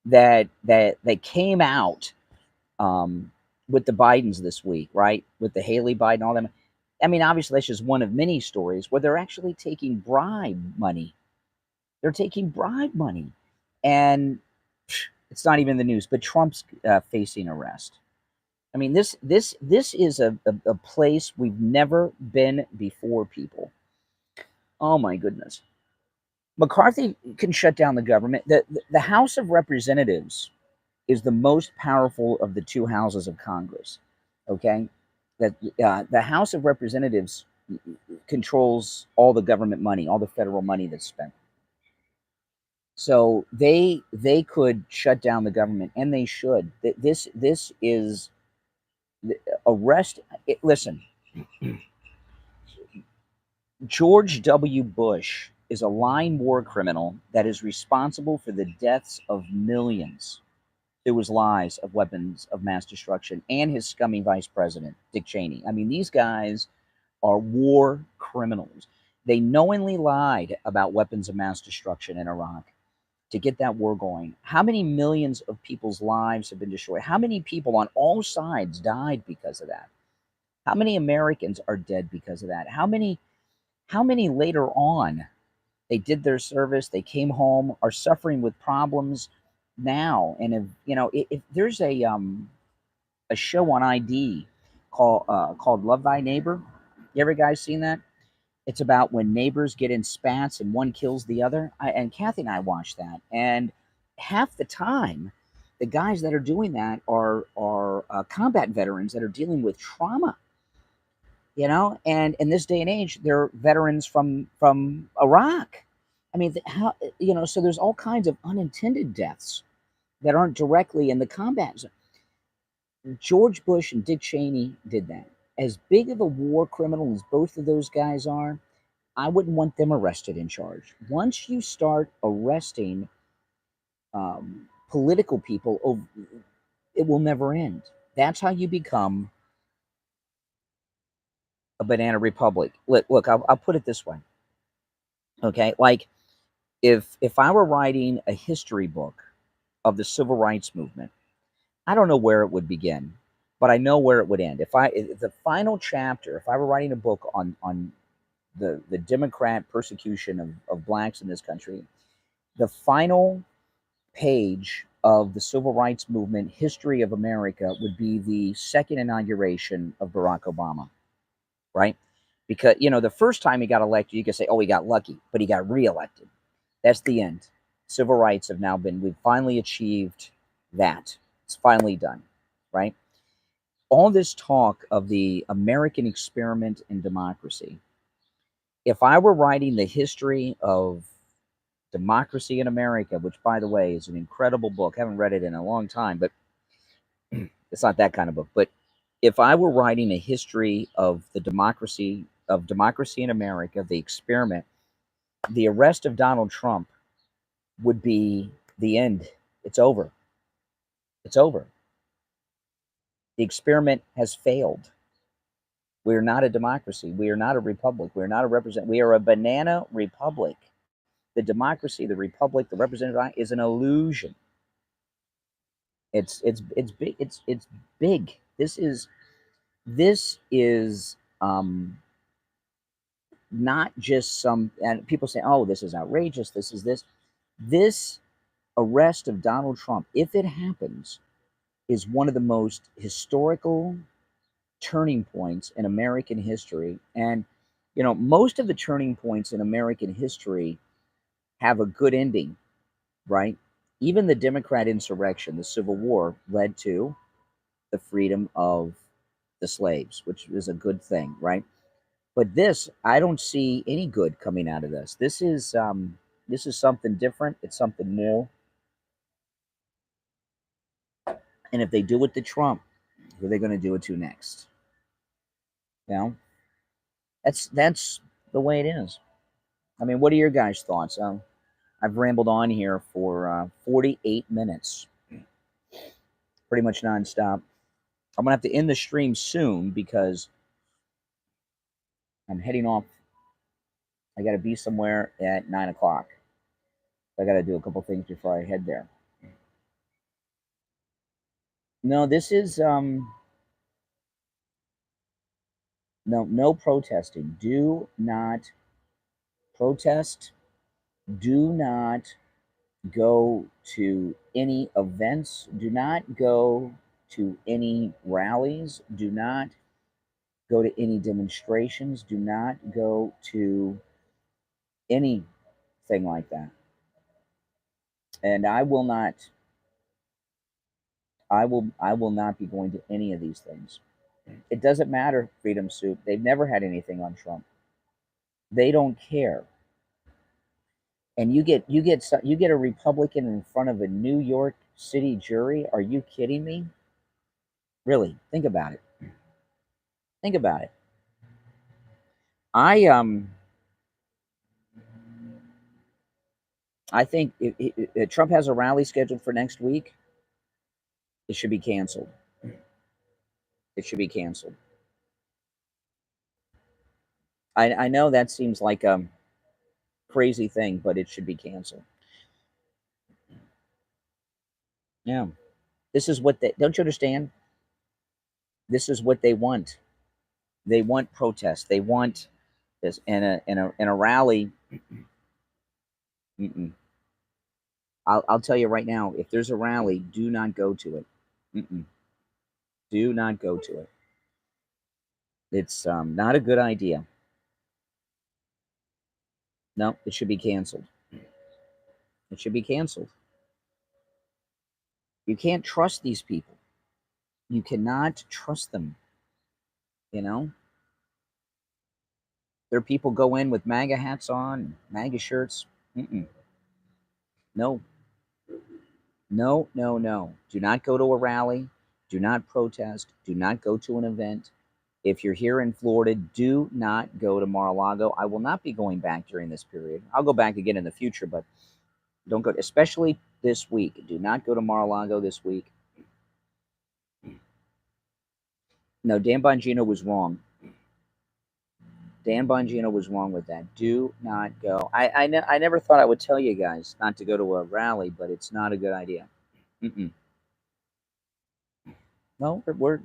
that came out with the Bidens this week, right? With the Haley Biden, all them. I mean, obviously, that's just one of many stories where they're actually taking bribe money. They're taking bribe money, and it's not even in the news. But Trump's facing arrest. I mean, this is a place we've never been before, people. Oh my goodness. McCarthy can shut down the government. The House of Representatives is the most powerful of the two houses of Congress. Okay, that the House of Representatives controls all the government money, all the federal money that's spent. So they could shut down the government, and they should. This is arrest. Listen, George W. Bush is a lying war criminal that is responsible for the deaths of millions through his lies of weapons of mass destruction, and his scummy vice president, Dick Cheney. I mean, these guys are war criminals. They knowingly lied about weapons of mass destruction in Iraq to get that war going. How many millions of people's lives have been destroyed? How many people on all sides died because of that? How many Americans are dead because of that? How many later on, they did their service, they came home, are suffering with problems now. And if there's a show on ID called Love Thy Neighbor. You ever guys seen that? It's about when neighbors get in spats and one kills the other. And Kathy and I watched that, and half the time, the guys that are doing that are combat veterans that are dealing with trauma. And in this day and age, they're veterans from Iraq. I mean, how so there's all kinds of unintended deaths that aren't directly in the combat zone. George Bush and Dick Cheney did that. As big of a war criminal as both of those guys are, I wouldn't want them arrested and charged. Once you start arresting political people, it will never end. That's how you become a banana republic. Look, I'll put it this way. Okay, like if I were writing a history book of the civil rights movement, I don't know where it would begin, but I know where it would end. If the final chapter, if I were writing a book on the Democrat persecution of blacks in this country, the final page of the civil rights movement history of America would be the second inauguration of Barack Obama, right? Because the first time he got elected, you could say, oh, he got lucky, but he got reelected. That's the end. Civil rights have now we've finally achieved that. It's finally done, right? All this talk of the American experiment in democracy, if I were writing the history of democracy in America, which, by the way, is an incredible book. I haven't read it in a long time, but it's not that kind of book. But if I were writing a history of the democracy in America, the experiment, the arrest of Donald Trump would be the end. It's over. It's over. The experiment has failed. We are not a democracy. We are not a republic. We are not a represent. We are a banana republic. The democracy, the republic, the representative is an illusion. It's big. It's big. This is not just some. And people say, "Oh, this is outrageous. This arrest of Donald Trump, if it happens, is one of the most historical turning points in American history." And most of the turning points in American history have a good ending, right? Even the Democrat insurrection, the Civil War, led to the freedom of the slaves, which is a good thing, right? But this, I don't see any good coming out of this. This is something different. It's something new. And if they do it to Trump, who are they going to do it to next? That's the way it is. I mean, what are your guys' thoughts? I've rambled on here for 48 minutes, pretty much nonstop. I'm gonna have to end the stream soon because I'm heading off. I got to be somewhere at 9 o'clock. I got to do a couple things before I head there. No, this is no protesting. Do not protest. Do not go to any events. Do not go to any rallies. Do not go to any demonstrations. Do not go to anything like that. And I will not be going to any of these things. It doesn't matter, Freedom Soup. They've never had anything on Trump. They don't care. And you get a Republican in front of a New York City jury. Are you kidding me? Really, think about it. Think about it. I think if Trump has a rally scheduled for next week, it should be canceled. It should be canceled. I know that seems like a crazy thing, but it should be canceled. Yeah. This is what they don't you understand? This is what they want. They want protest. They want this in a rally. Mm-mm. I'll tell you right now, if there's a rally, do not go to it. Mm-mm. Do not go to it. It's not a good idea. No, it should be canceled. It should be canceled. You can't trust these people. You cannot trust them. You know, there are people go in with MAGA hats on, MAGA shirts. Mm-mm. No, no, no, no. Do not go to a rally. Do not protest. Do not go to an event. If you're here in Florida, do not go to Mar-a-Lago. I will not be going back during this period. I'll go back again in the future, but don't go, especially this week. Do not go to Mar-a-Lago this week. No, Dan Bongino was wrong. Dan Bongino was wrong with that. Do not go. I never thought I would tell you guys not to go to a rally, but it's not a good idea. Mm-mm. No, we're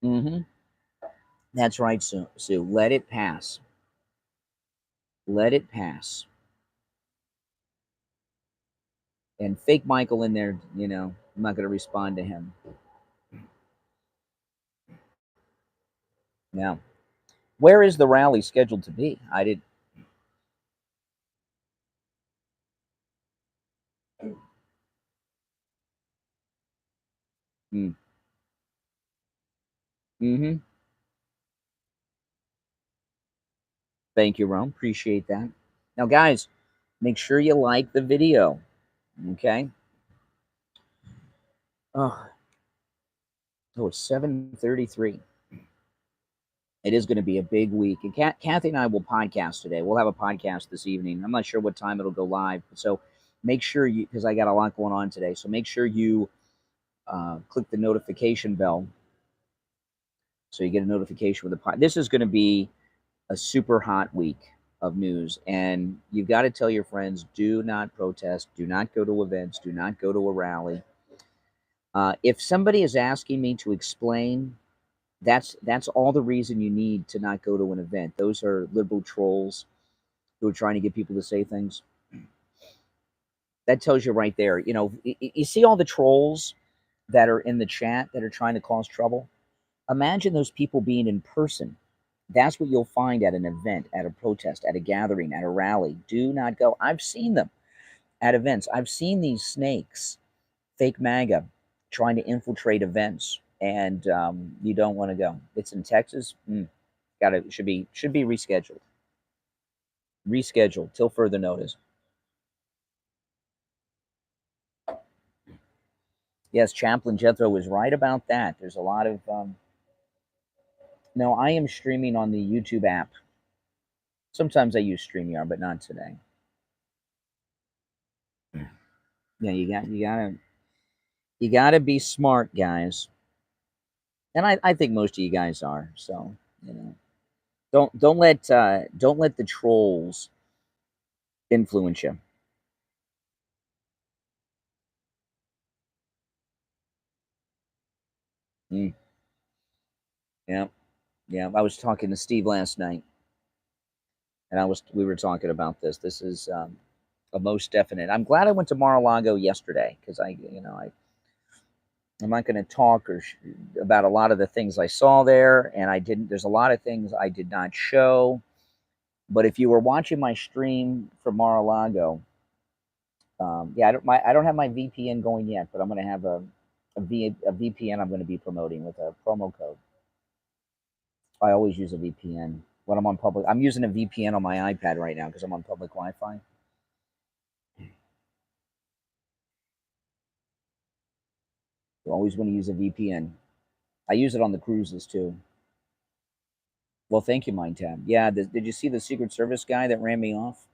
mm-hmm. That's right, Sue. Sue, let it pass. Let it pass. And fake Michael in there, you know, I'm not going to respond to him. Now, where is the rally scheduled to be? I did. Mm. Mm-hmm. Thank you, Rome. Appreciate that. Now, guys, make sure you like the video. Okay. Oh, it's 7:33. It is going to be a big week. And Kathy and I will podcast today. We'll have a podcast this evening. I'm not sure what time it'll go live. So make sure you, because I got a lot going on today. So make sure you click the notification bell so you get a notification with the pod. This is going to be a super hot week of news. And you've got to tell your friends, do not protest. Do not go to events. Do not go to a rally. If somebody is asking me to explain, that's all the reason you need to not go to an event. Those are liberal trolls who are trying to get people to say things. That tells you right there. You know, you see all the trolls that are in the chat that are trying to cause trouble. Imagine those people being in person. That's what you'll find at an event, at a protest, at a gathering, at a rally. Do not go. I've seen them at events. I've seen these snakes, fake MAGA, trying to infiltrate events, and you don't want to go. It's in Texas. Should be rescheduled. Rescheduled till further notice. Yes, Chaplain Jethro was right about that. There's a lot of no, I am streaming on the YouTube app. Sometimes I use StreamYard, but not today. Yeah, you gotta be smart, guys. And I think most of you guys are. So, you know, don't let the trolls influence you. Mm, yeah, yeah. I was talking to Steve last night, and we were talking about this. This is a most definite. I'm glad I went to Mar-a-Lago yesterday because I'm not going to talk about a lot of the things I saw there, and I didn't. There's a lot of things I did not show. But if you were watching my stream from Mar-a-Lago, yeah, I don't have my VPN going yet, but I'm going to have a VPN I'm going to be promoting with a promo code. I always use a VPN when I'm on public. I'm using a VPN on my iPad right now because I'm on public Wi-Fi. You always want to use a VPN. I use it on the cruises too. Well, thank you, MindTab. Yeah, did you see the Secret Service guy that ran me off?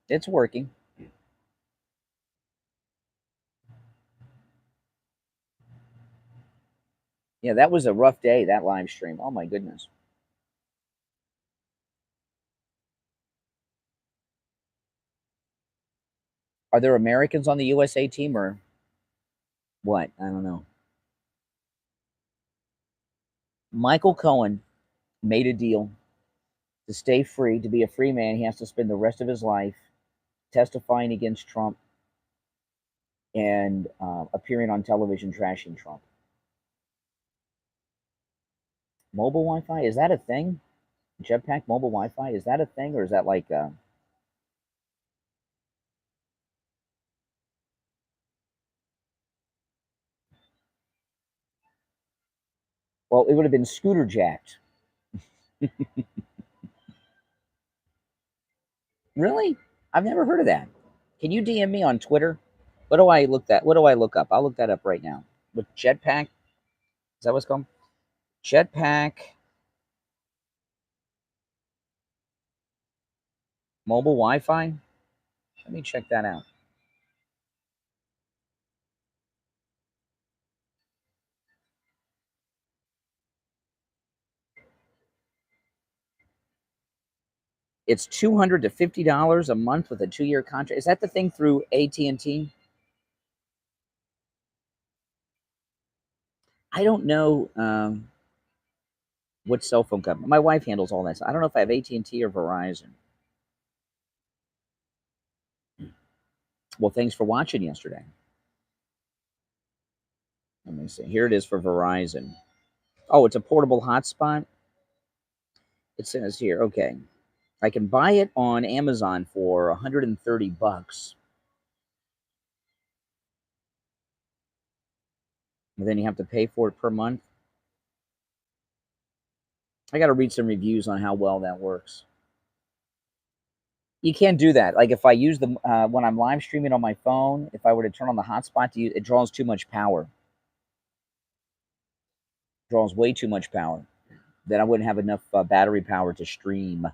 It's working. Yeah, that was a rough day, that live stream. Oh, my goodness. Are there Americans on the USA team or what? I don't know. Michael Cohen made a deal to stay free, to be a free man. He has to spend the rest of his life testifying against Trump and appearing on television trashing Trump. Mobile Wi-Fi, is that a thing? Jetpack mobile Wi-Fi, is that a thing, or is that like well, it would have been scooter jacked. Really? I've never heard of that. Can you DM me on Twitter? What do I look up? I'll look that up right now. With jetpack, is that what's called? Jetpack mobile Wi-Fi. Let me check that out. It's $200 to $50 a month with a 2-year contract. Is that the thing through AT&T? I don't know what cell phone company. My wife handles all that. So I don't know if I have AT&T or Verizon. Well, thanks for watching yesterday. Let me see. Here it is for Verizon. Oh, it's a portable hotspot. It says here, okay, I can buy it on Amazon for $130. And then you have to pay for it per month. I got to read some reviews on how well that works. You can't do that. Like if I use the when I'm live streaming on my phone, if I were to turn on the hotspot to use, it draws too much power. Draws way too much power. Then I wouldn't have enough battery power to stream.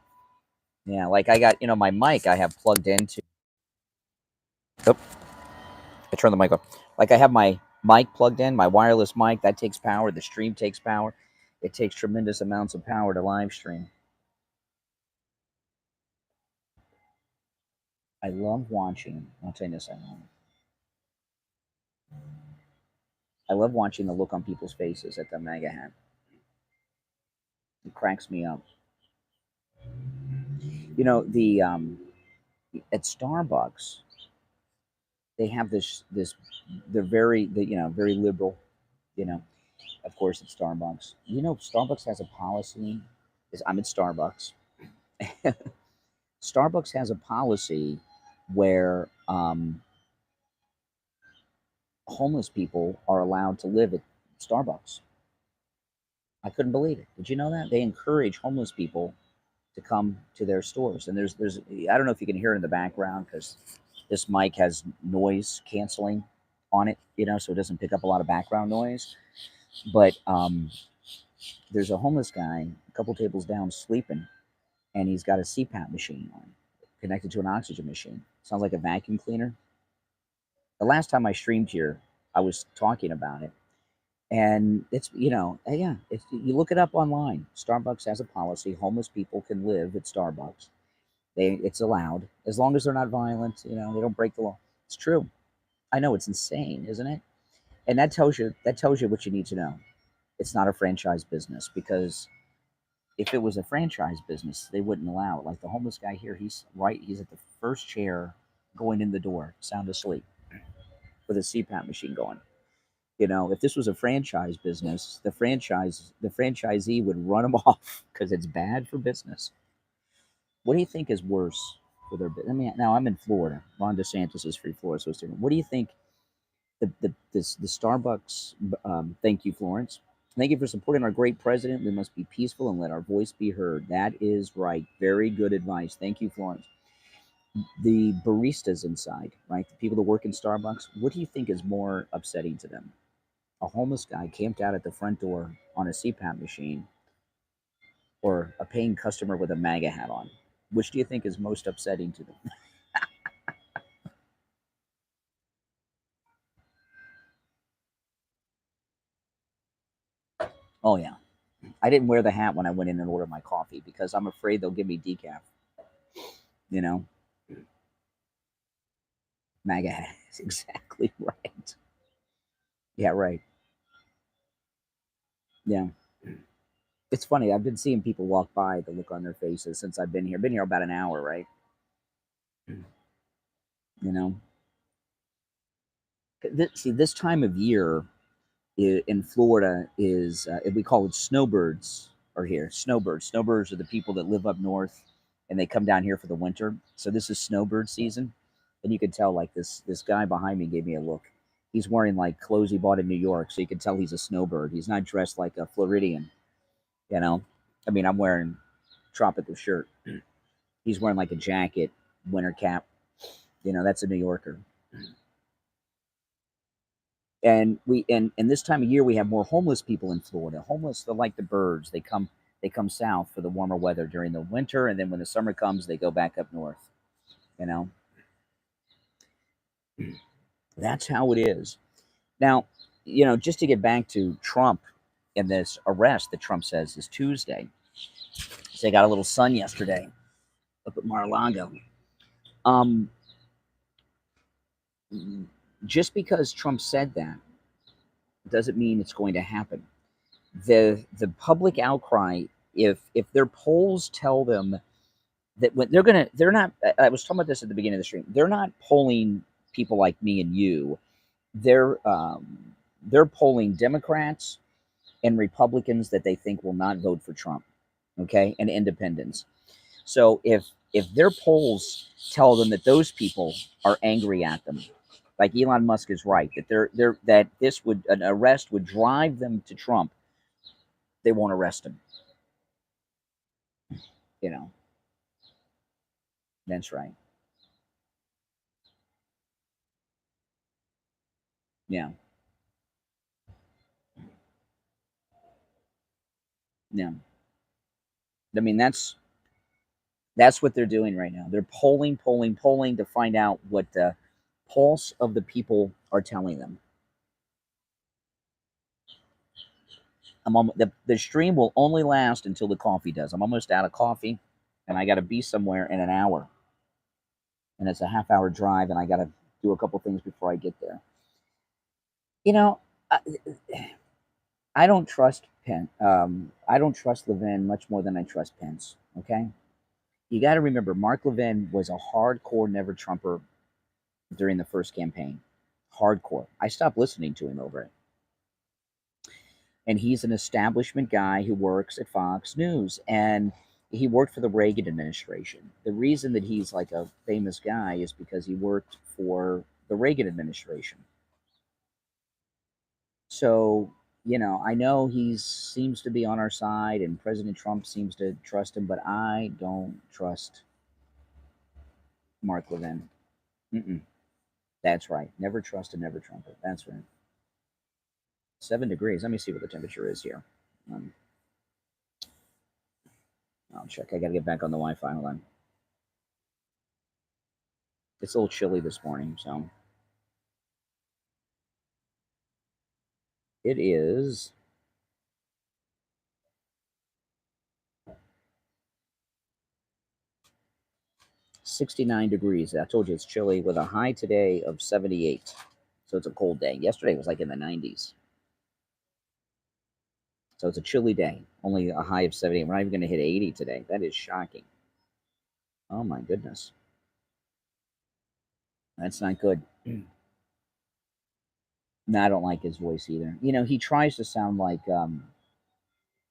Yeah, like I got, my mic I have plugged into. Oh, I turned the mic off. Like I have my mic plugged in, my wireless mic, that takes power. The stream takes power. It takes tremendous amounts of power to live stream. I love watching. I'll tell you this. I love watching the look on people's faces at the MAGA hat. It cracks me up. The at Starbucks, they have this they're very very liberal. Of course, at Starbucks. Starbucks has a policy. I'm at Starbucks. Starbucks has a policy where homeless people are allowed to live at Starbucks. I couldn't believe it. Did you know that? They encourage homeless people to come to their stores. And there's I don't know if you can hear it in the background because this mic has noise canceling on it, so it doesn't pick up a lot of background noise. But there's a homeless guy a couple tables down sleeping, and he's got a CPAP machine on, connected to an oxygen machine. Sounds like a vacuum cleaner. The last time I streamed here, I was talking about it. And it's, yeah, you look it up online. Starbucks has a policy. Homeless people can live at Starbucks. It's allowed as long as they're not violent. They don't break the law. It's true. I know, it's insane, isn't it? And that tells you what you need to know. It's not a franchise business, because if it was a franchise business, they wouldn't allow it. Like the homeless guy here, he's at the first chair going in the door, sound asleep, with a CPAP machine going. If this was a franchise business, the franchisee would run them off because it's bad for business. What do you think is worse for their business? Now I'm in Florida. Ron DeSantis is free Florida, so it's different. What do you think? The Starbucks. Thank you, Florence. Thank you for supporting our great president. We must be peaceful and let our voice be heard. That is right. Very good advice. Thank you, Florence. The baristas inside, right? The people that work in Starbucks. What do you think is more upsetting to them? A homeless guy camped out at the front door on a CPAP machine, or a paying customer with a MAGA hat on? Which do you think is most upsetting to them? Oh, yeah. I didn't wear the hat when I went in and ordered my coffee because I'm afraid they'll give me decaf. MAGA hat is exactly right. Yeah, right. Yeah. It's funny. I've been seeing people walk by, the look on their faces since I've been here. Been here about an hour, right? You know, see, this time of year in Florida is we call it snowbirds are here. Snowbirds. Snowbirds are the people that live up north, and they come down here for the winter. So this is snowbird season, and you can tell like this guy behind me gave me a look. He's wearing like clothes he bought in New York, so you can tell he's a snowbird. He's not dressed like a Floridian, you know. I mean, I'm wearing tropical shirt. He's wearing like a jacket, winter cap. You know, that's a New Yorker. And and this time of year we have more homeless people in Florida. Homeless, they're like the birds. They come south for the warmer weather during the winter, and then when the summer comes, they go back up north. You know, that's how it is. Now, just to get back to Trump and this arrest that Trump says is Tuesday. So they got a little sun yesterday up at Mar-a-Lago. Um, just because Trump said that doesn't mean it's going to happen. The public outcry, if their polls tell them that when they're not. I was talking about this at the beginning of the stream. They're not polling people like me and you. They're polling Democrats and Republicans that they think will not vote for Trump, okay, and independents. So if their polls tell them that those people are angry at them, like Elon Musk is right, that an arrest would drive them to Trump, they won't arrest him. You know, that's right. Yeah, yeah. I mean, that's what they're doing right now. They're polling, polling, polling to find out what the pulse of the people are telling them. The stream will only last until the coffee does. I'm almost out of coffee, and I got to be somewhere in an hour, and it's a half-hour drive, and I got to do a couple things before I get there. You know, I, I don't trust Penn. I don't trust Levin much more than I trust Pence. Okay, you got to remember, Mark Levin was a hardcore never Trumper during the first campaign. Hardcore. I stopped listening to him over it. And he's an establishment guy who works at Fox News, and he worked for the Reagan administration. The reason that he's like a famous guy is because he worked for the Reagan administration. So, I know he seems to be on our side, and President Trump seems to trust him, but I don't trust Mark Levin. Mm-mm. That's right. Never trust a never Trumper. That's right. 7 degrees. Let me see what the temperature is here. Um, I'll check. I got to get back on the Wi-Fi. Hold on. It's a little chilly this morning, so it is 69 degrees. I told you it's chilly with a high today of 78. So it's a cold day. Yesterday was like in the 90s. So it's a chilly day. Only a high of 78. We're not even going to hit 80 today. That is shocking. Oh my goodness. That's not good. No, I don't like his voice either. He tries to sound like and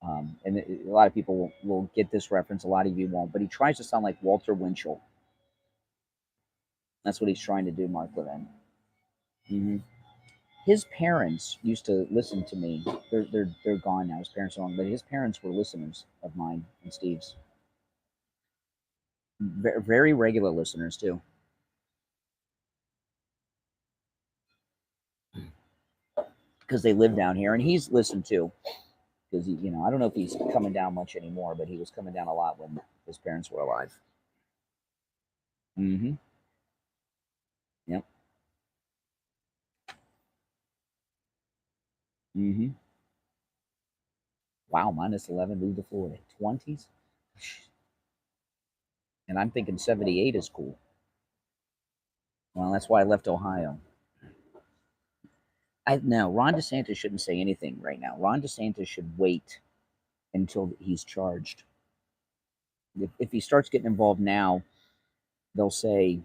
a lot of people will get this reference. A lot of you won't, but he tries to sound like Walter Winchell. That's what he's trying to do, Mark Levin. Mm-hmm. His parents used to listen to me. They're gone now. His parents are gone, but his parents were listeners of mine and Steve's. Very regular listeners too, because they live down here, and he's listened too. Because I don't know if he's coming down much anymore, but he was coming down a lot when his parents were alive. Mm-hmm. Yep. Mm-hmm. Wow, -11 moved to Florida. 20s, and I'm thinking 78 is cool. Well, that's why I left Ohio. Ron DeSantis shouldn't say anything right now. Ron DeSantis should wait until he's charged. If he starts getting involved now, they'll say,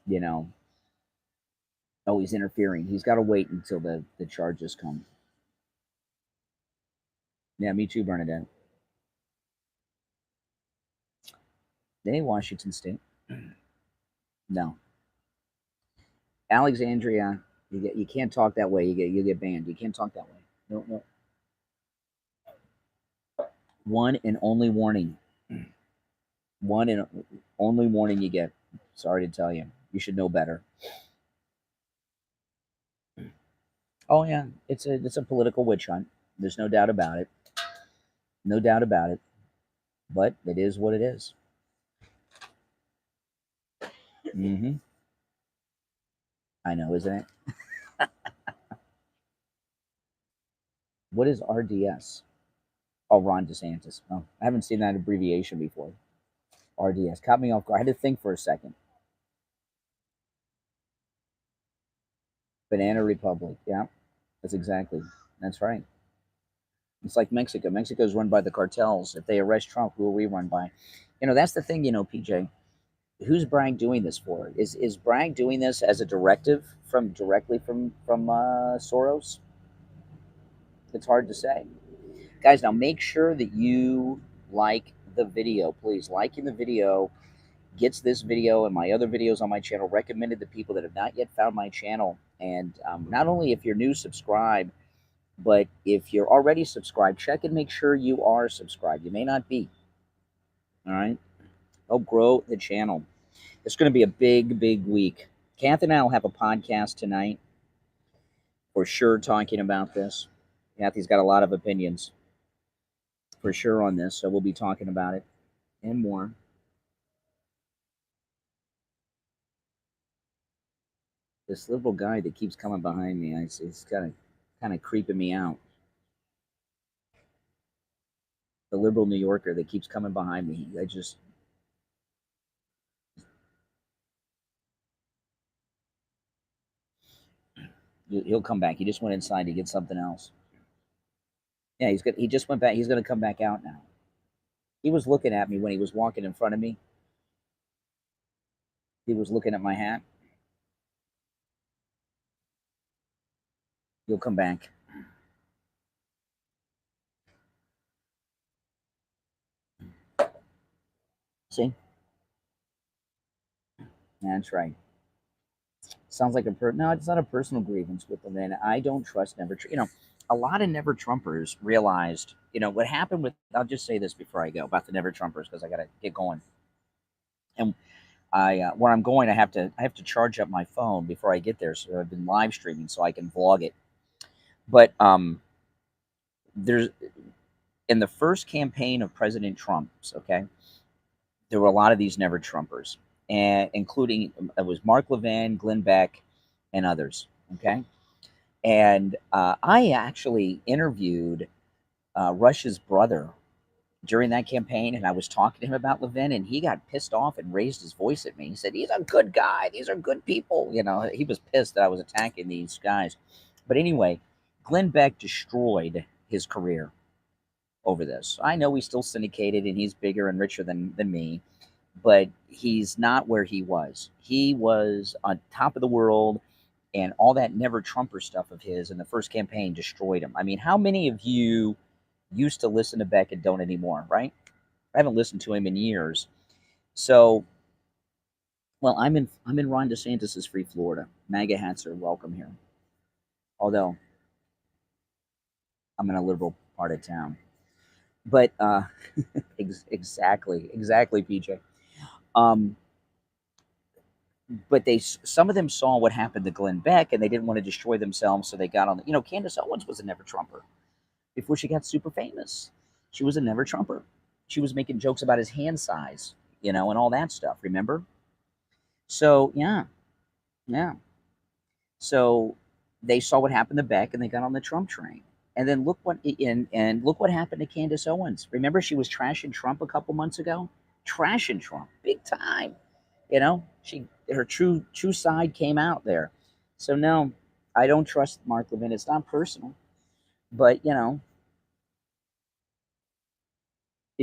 you know, oh, he's interfering. He's got to wait until the charges come. Yeah, me too, Bernadette. They ain't Washington State. No. Alexandria, you can't talk that way. You get banned. You can't talk that way. No, no. One and only warning. One and only warning you get. Sorry to tell you. You should know better. Oh yeah, it's a political witch hunt. There's no doubt about it. No doubt about it. But it is what it is. Mm-hmm. I know, isn't it? What is RDS? Oh, Ron DeSantis. Oh, I haven't seen that abbreviation before. RDS. Caught me off guard. I had to think for a second. Banana Republic. Yeah, that's right. It's like Mexico. Mexico is run by the cartels. If they arrest Trump, who are we run by? That's the thing, PJ. Who's Bragg doing this for? Is Bragg doing this as a directive directly from Soros? It's hard to say. Guys, now make sure that you like the video. Please, liking the video gets this video and my other videos on my channel recommended to people that have not yet found my channel. And not only if you're new, subscribe, but if you're already subscribed, check and make sure you are subscribed. You may not be. All right? Help grow the channel. It's going to be a big, big week. Kath and I will have a podcast tonight for sure talking about this. Kathy's got a lot of opinions for sure on this, so we'll be talking about it and more. This liberal guy that keeps coming behind me, it's kind of creeping me out. The liberal New Yorker that keeps coming behind me, he'll come back. He just went inside to get something else. Yeah, he just went back. He's going to come back out now. He was looking at me when he was walking in front of me. He was looking at my hat. He'll come back. See? That's right. Sounds like no, it's not a personal grievance with them. And I don't trust a lot of Never Trumpers realized, what happened with, I'll just say this before I go about the Never Trumpers because I got to get going. And where I'm going, I have to charge up my phone before I get there. So I've been live streaming so I can vlog it. But there's in the first campaign of President Trump's, okay, there were a lot of these Never Trumpers, and including it was Mark Levin, Glenn Beck, and others. Okay, and I actually interviewed Rush's brother during that campaign, and I was talking to him about Levin, and he got pissed off and raised his voice at me. He said, "He's a good guy. These are good people." He was pissed that I was attacking these guys. But anyway, Glenn Beck destroyed his career over this. I know he's still syndicated and he's bigger and richer than me, but he's not where he was. He was on top of the world, and all that Never Trumper stuff of his in the first campaign destroyed him. I mean, how many of you used to listen to Beck and don't anymore, right? I haven't listened to him in years. So, well, I'm in Ron DeSantis' free Florida. MAGA hats are welcome here. Although, I'm in a liberal part of town. But exactly, PJ. But some of them saw what happened to Glenn Beck, and they didn't want to destroy themselves, so they got on the. Candace Owens was a Never Trumper before she got super famous. She was a Never Trumper. She was making jokes about his hand size, and all that stuff. Remember? So yeah. So they saw what happened to Beck, and they got on the Trump train. And then look what happened to Candace Owens. Remember, she was trashing Trump a couple months ago. Trashing Trump, big time. Her true side came out there. So no, I don't trust Mark Levin. It's not personal, but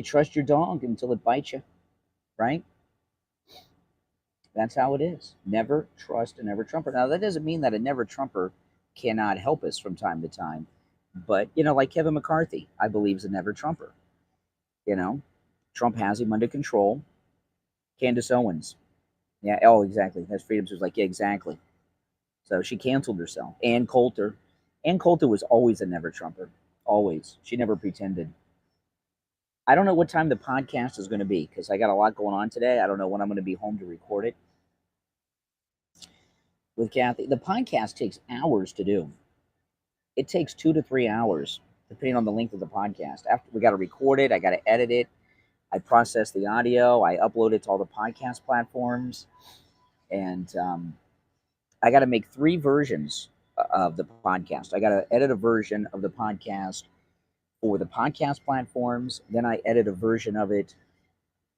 You trust your dog until it bites you, right? That's how it is. Never trust a never Trumper. Now, that doesn't mean that a never Trumper cannot help us from time to time. But, like Kevin McCarthy, I believe is a never Trumper. Trump has him under control. Candace Owens. Yeah, oh, exactly. That's Freedom. She was like, yeah, exactly. So she canceled herself. Ann Coulter. Ann Coulter was always a never Trumper. Always. She never pretended. I don't know what time the podcast is going to be because I got a lot going on today. I don't know when I'm going to be home to record it with Kathy. The podcast takes hours to do. It takes 2 to 3 hours, depending on the length of the podcast. After we got to record it, I got to edit it. I process the audio. I upload it to all the podcast platforms. And I got to make 3 versions of the podcast. I got to edit a version of the podcast for the podcast platforms. Then I edit a version of it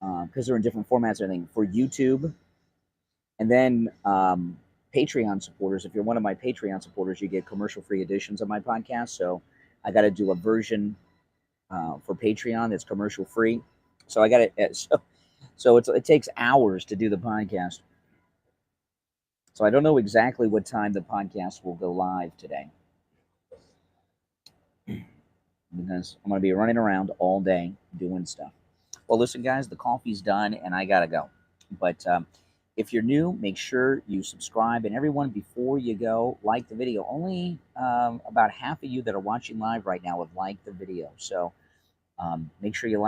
because they're in different formats and everything for YouTube. And then Patreon supporters, if you're one of my Patreon supporters, you get commercial-free editions of my podcast. So I got to do a version for Patreon that's commercial-free. So I got it. So it takes hours to do the podcast. So I don't know exactly what time the podcast will go live today, because I'm going to be running around all day doing stuff. Well, listen, guys, the coffee's done, and I got to go. But if you're new, make sure you subscribe. And everyone, before you go, like the video. Only about half of you that are watching live right now have liked the video. So make sure you like